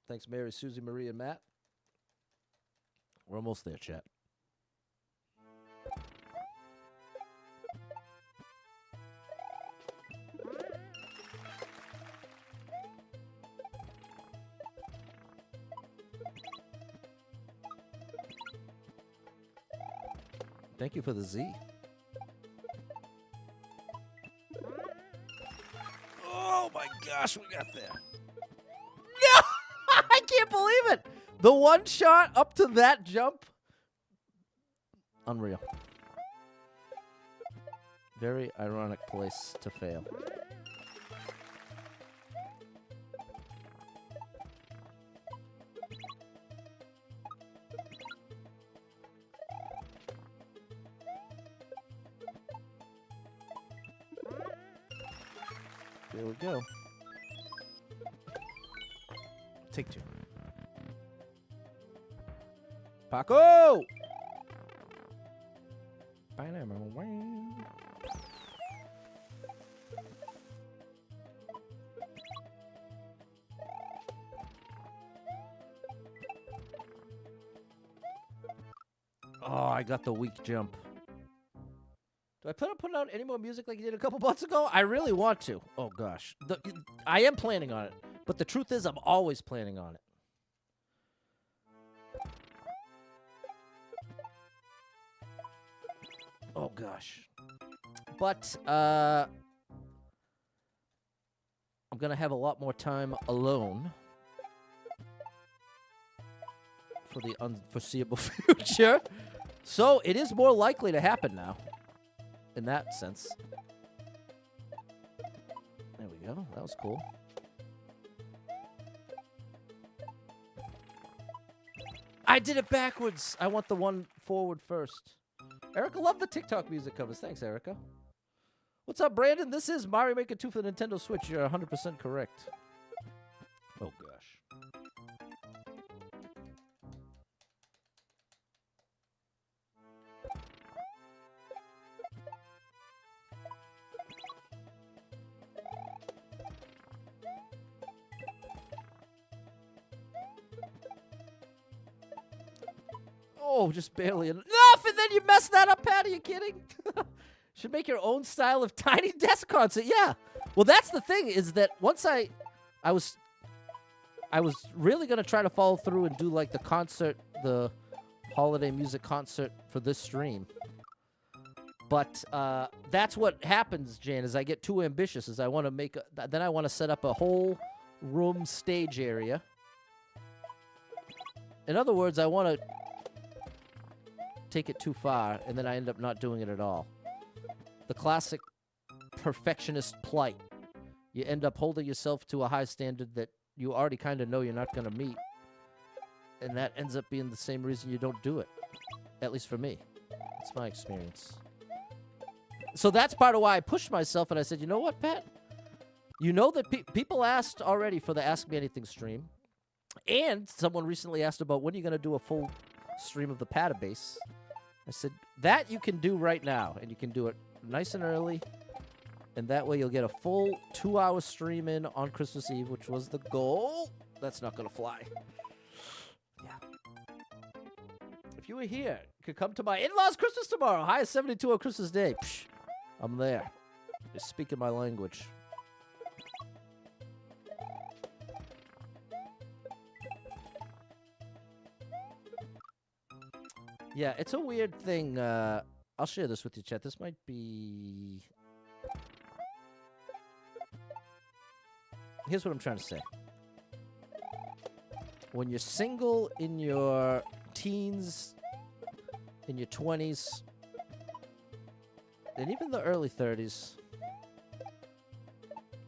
Thanks, Mary, Susie, Marie, and Matt. We're almost there, chat. Thank you for the Z. Oh my gosh, we got there. No! I can't believe it. The one shot up to that jump. Unreal. Very ironic place to fail. There we go. Take two. Paco! Oh, I got the weak jump. Do I plan on putting out any more music like you did a couple months ago? I really want to. Oh, gosh. I am planning on it. But the truth is, I'm always planning on it. Oh, gosh. But, going to have a lot more time alone for the unforeseeable future. So it is more likely to happen now, in that sense. There we go. That was cool. I did it backwards. I want the one forward first. Erica, love the TikTok music covers. Thanks, Erica. What's up, Brandon? This is Mario Maker 2 for the Nintendo Switch. You're 100% correct. Oh, gosh. Oh, just barely enough, and then you messed that up, Pat. Are you kidding? Should make your own style of Tiny Desk concert. Yeah. Well, that's the thing, is that once I was really gonna try to follow through and do like the concert, the holiday music concert for this stream. But that's what happens, Jan, is I get too ambitious. Is I want to make then I want to set up a whole room stage area. In other words, I want to take it too far, and then I end up not doing it at all. The classic perfectionist plight. You end up holding yourself to a high standard that you already kind of know you're not going to meet, and that ends up being the same reason you don't do it. At least for me. It's my experience. So that's part of why I pushed myself, and I said, you know what, Pat? You know that people asked already for the Ask Me Anything stream, and someone recently asked about when are you going to do a full stream of the Patabase. I said, that you can do right now, and you can do it nice and early, and that way you'll get a full 2-hour stream in on Christmas Eve, which was the goal. That's not going to fly. Yeah. If you were here, you could come to my in-laws' Christmas tomorrow. High 72 on Christmas Day. Psh, I'm there. You're speaking my language. Yeah, it's a weird thing. I'll share this with you, chat. This might be... Here's what I'm trying to say. When you're single in your teens, in your 20s, and even the early 30s...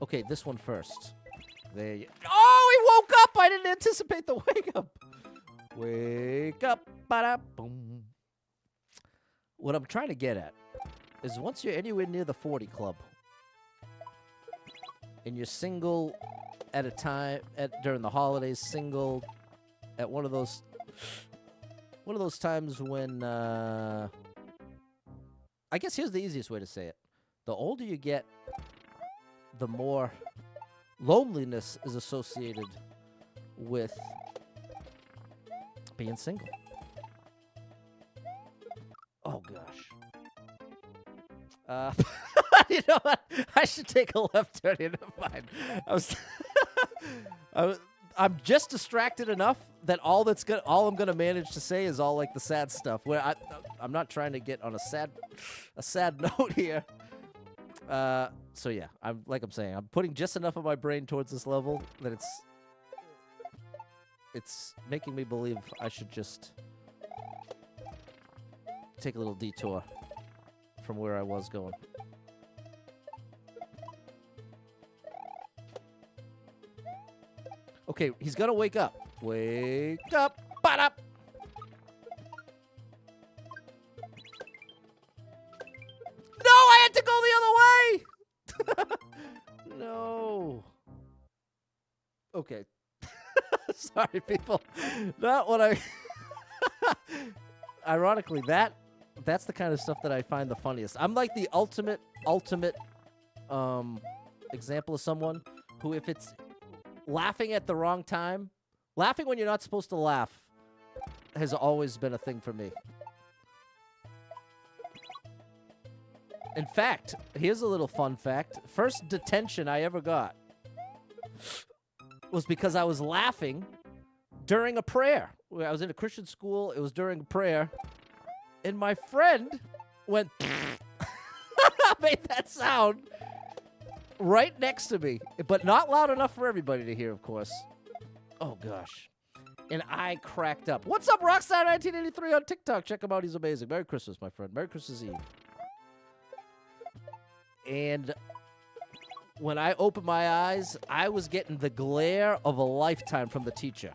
Okay, this one first. There you... Oh, he woke up! I didn't anticipate the wake up. Wake up. Ba-da-boom. What I'm trying to get at is once you're anywhere near the 40 club and you're single at a time during the holidays, single at one of those times when I guess here's the easiest way to say it. The older you get, the more loneliness is associated with being single. Oh, gosh. You know what? I should take a left turn here. Never mind. I'm just distracted enough that all I'm gonna manage to say is all like the sad stuff. Where I'm not trying to get on a sad note here. So yeah, I'm saying, I'm putting just enough of my brain towards this level that it's making me believe I should just take a little detour from where I was going. Okay, he's gonna wake up. Wake up! Ba-da! No, I had to go the other way! No. Okay. Sorry, people. Not what I... Ironically, that's the kind of stuff that I find the funniest. I'm like the ultimate example of someone who, if it's laughing at the wrong time, laughing when you're not supposed to laugh, has always been a thing for me. In fact, here's a little fun fact. First detention I ever got was because I was laughing during a prayer. I was in a Christian school. It was during a prayer. And my friend went, made that sound right next to me, but not loud enough for everybody to hear, of course. Oh, gosh. And I cracked up. What's up, Rockstar1983 on TikTok? Check him out. He's amazing. Merry Christmas, my friend. Merry Christmas Eve. And when I opened my eyes, I was getting the glare of a lifetime from the teacher.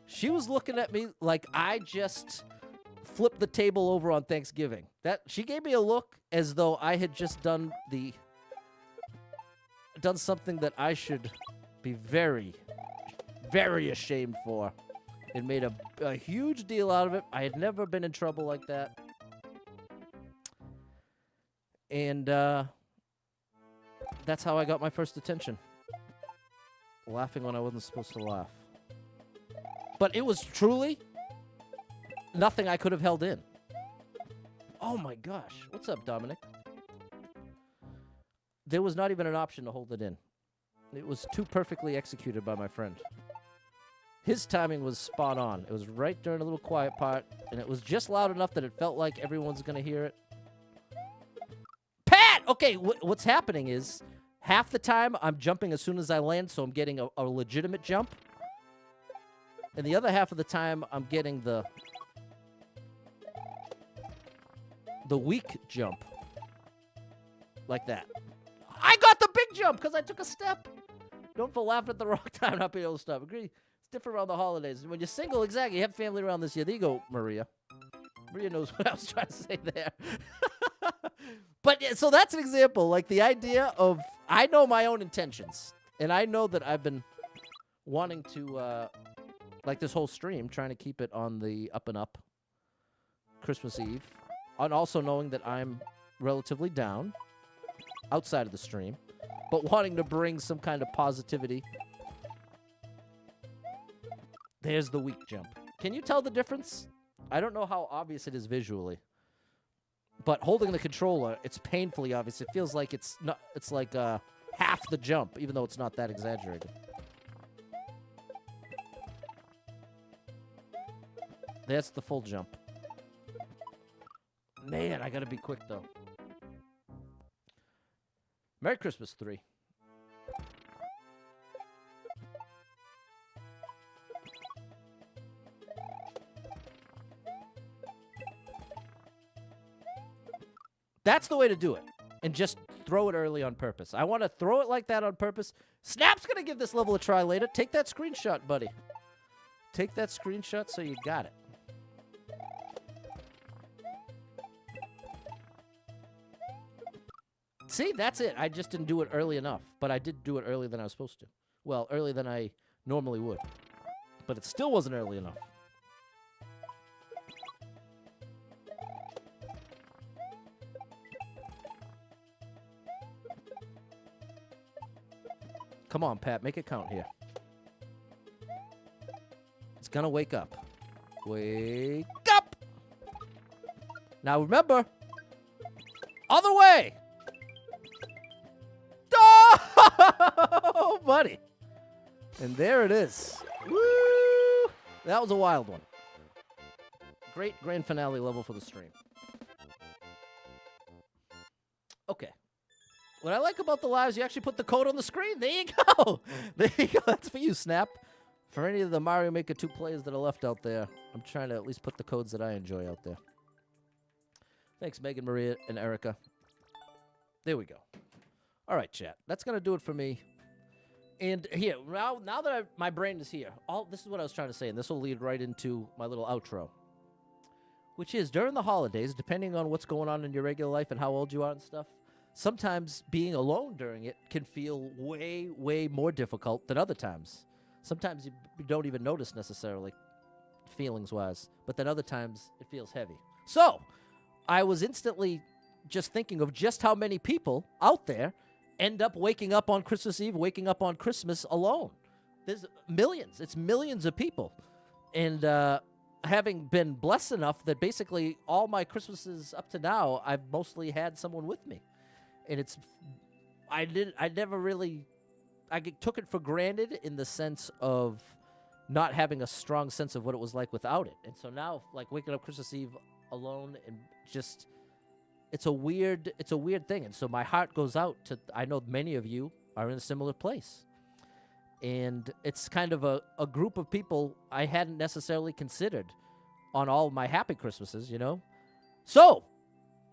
She was looking at me like I just flipped the table over on Thanksgiving. She gave me a look as though I had just done something that I should be very, very ashamed for, and made a huge deal out of it. I had never been in trouble like that. And that's how I got my first attention. Laughing when I wasn't supposed to laugh. But it was truly nothing I could have held in. Oh my gosh. What's up, Dominic? There was not even an option to hold it in. It was too perfectly executed by my friend. His timing was spot on. It was right during a little quiet part, and it was just loud enough that it felt like everyone's going to hear it. Pat! Okay, what's happening is half the time I'm jumping as soon as I land, so I'm getting a legitimate jump. And the other half of the time, I'm getting the weak jump. Like that. I got the big jump because I took a step. Don't feel laughing at the wrong time, not being able to stop. Agree. It's different around the holidays. When you're single, exactly, you have family around this year. There you go, Maria. Maria knows what I was trying to say there. But, yeah, so that's an example. Like, the idea of, I know my own intentions. And I know that I've been wanting to, like this whole stream, trying to keep it on the up and up Christmas Eve. And also knowing that I'm relatively down outside of the stream, but wanting to bring some kind of positivity. There's the weak jump. Can you tell the difference? I don't know how obvious it is visually, but holding the controller, it's painfully obvious. It feels like it's not. It's like half the jump, even though it's not that exaggerated. That's the full jump. Man, I gotta be quick, though. Merry Christmas, 3. That's the way to do it. And just throw it early on purpose. I want to throw it like that on purpose. Snap's gonna give this level a try later. Take that screenshot, buddy. Take that screenshot so you got it. See, that's it. I just didn't do it early enough. But I did do it earlier than I was supposed to. Well, earlier than I normally would. But it still wasn't early enough. Come on, Pat. Make it count here. It's gonna wake up. Wake up! Now remember, other way! Oh, buddy. And there it is. Woo! That was a wild one. Great grand finale level for the stream. Okay. What I like about the lives, you actually put the code on the screen. There you go. There you go. That's for you, Snap. For any of the Mario Maker 2 players that are left out there, I'm trying to at least put the codes that I enjoy out there. Thanks, Megan, Maria, and Erica. There we go. All right, chat. That's going to do it for me. And here, now that my brain is here, this is what I was trying to say, and this will lead right into my little outro. Which is, during the holidays, depending on what's going on in your regular life and how old you are and stuff, sometimes being alone during it can feel way, way more difficult than other times. Sometimes you don't even notice necessarily, feelings-wise, but then other times it feels heavy. So, I was instantly just thinking of just how many people out there end up waking up on Christmas Eve, waking up on Christmas alone. There's millions. It's millions of people. And having been blessed enough that basically all my Christmases up to now, I've mostly had someone with me. And I took it for granted in the sense of not having a strong sense of what it was like without it. And so now, like, waking up Christmas Eve alone and just... It's a weird thing. And so my heart goes out to, I know many of you are in a similar place. And it's kind of a group of people I hadn't necessarily considered on all of my happy Christmases, you know? So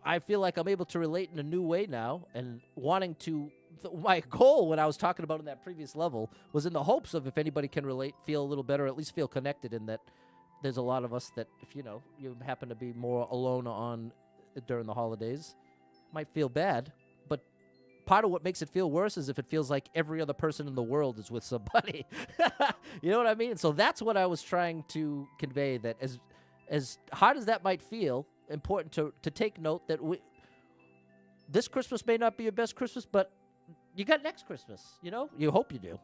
I feel like I'm able to relate in a new way now, and wanting to. My goal when I was talking about in that previous level was in the hopes of, if anybody can relate, feel a little better, at least feel connected, in that there's a lot of us that, if you happen to be more alone on during the holidays, might feel bad. But part of what makes it feel worse is if it feels like every other person in the world is with somebody. You know what I mean? And so that's what I was trying to convey, that as hard as that might feel, important to take note that this Christmas may not be your best Christmas, but you got next Christmas, You hope you do.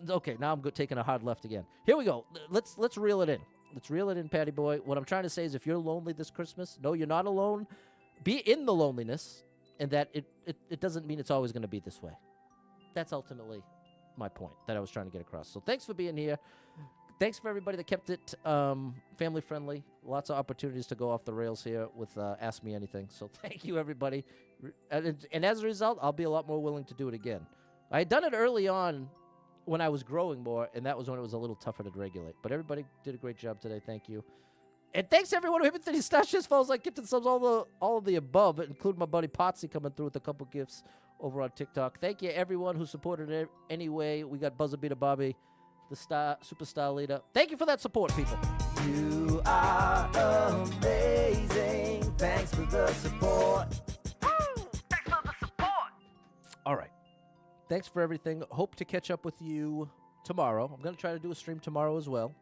Okay, now I'm taking a hard left again. Here we go. Let's reel it in. Let's reel it in, Patty boy. What I'm trying to say is, if you're lonely this Christmas, no, you're not alone. Be in the loneliness, and that it doesn't mean it's always going to be this way. That's ultimately my point that I was trying to get across. So thanks for being here. Thanks for everybody that kept it family friendly. Lots of opportunities to go off the rails here with Ask Me Anything. So thank you, everybody. And as a result, I'll be a lot more willing to do it again. I had done it early on when I was growing more, and that was when it was a little tougher to regulate. But everybody did a great job today. Thank you. And thanks everyone who hit me through these stashes, folks, like gifted subs, all of the above, including my buddy Potsy coming through with a couple gifts over on TikTok. Thank you, everyone who supported it anyway. We got Buzzer Beater Bobby, the superstar leader. Thank you for that support, people. You are amazing. Thanks for the support. Woo! Thanks for the support. All right. Thanks for everything. Hope to catch up with you tomorrow. I'm going to try to do a stream tomorrow as well.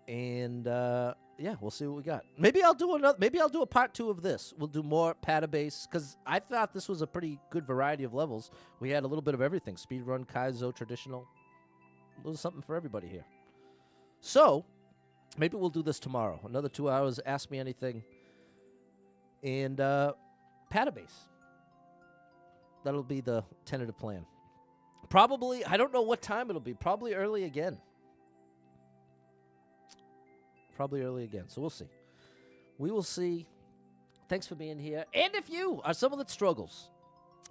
And, yeah, we'll see what we got. Maybe I'll do a part 2 of this. We'll do more Patabase, because I thought this was a pretty good variety of levels. We had a little bit of everything. Speedrun, Kaizo, traditional. A little something for everybody here. So, maybe we'll do this tomorrow. Another 2 hours, Ask Me Anything. And, Patabase. That'll be the tentative plan. Probably, I don't know what time it'll be. Probably early again. So we'll see. We will see. Thanks for being here. And if you are someone that struggles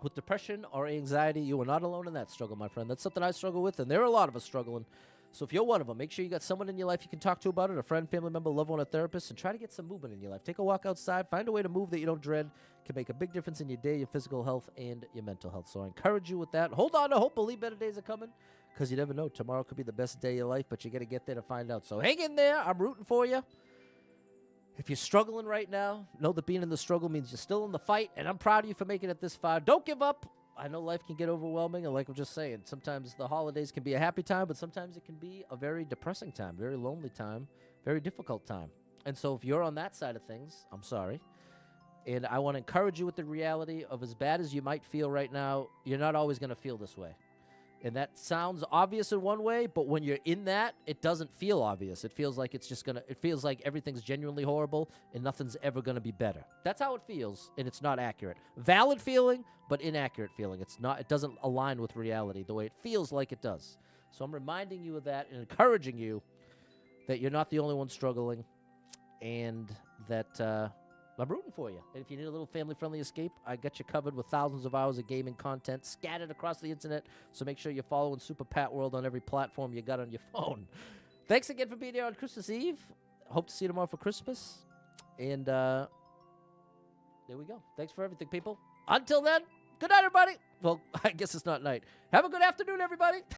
with depression or anxiety, you are not alone in that struggle, my friend. That's something I struggle with, and there are a lot of us struggling. So if you're one of them, make sure you got someone in your life you can talk to about it, a friend, family member, loved one, a therapist, and try to get some movement in your life. Take a walk outside. Find a way to move that you don't dread. Can make a big difference in your day, your physical health, and your mental health. So I encourage you with that. Hold on to hope. Believe better days are coming, because you never know. Tomorrow could be the best day of your life, but you got to get there to find out. So hang in there. I'm rooting for you. If you're struggling right now, know that being in the struggle means you're still in the fight, and I'm proud of you for making it this far. Don't give up. I know life can get overwhelming, and like I'm just saying, sometimes the holidays can be a happy time, but sometimes it can be a very depressing time, very lonely time, very difficult time. And so if you're on that side of things, I'm sorry. And I want to encourage you with the reality of, as bad as you might feel right now, you're not always going to feel this way. And that sounds obvious in one way, but when you're in that, it doesn't feel obvious. It feels like it feels like everything's genuinely horrible and nothing's ever going to be better. That's how it feels, and it's not accurate. Valid feeling, but inaccurate feeling. It doesn't align with reality the way it feels like it does. So I'm reminding you of that and encouraging you that you're not the only one struggling, and that I'm rooting for you. And if you need a little family-friendly escape, I got you covered with thousands of hours of gaming content scattered across the internet. So make sure you're following Super Pat World on every platform you got on your phone. Thanks again for being here on Christmas Eve. Hope to see you tomorrow for Christmas. And there we go. Thanks for everything, people. Until then, good night, everybody. Well, I guess it's not night. Have a good afternoon, everybody.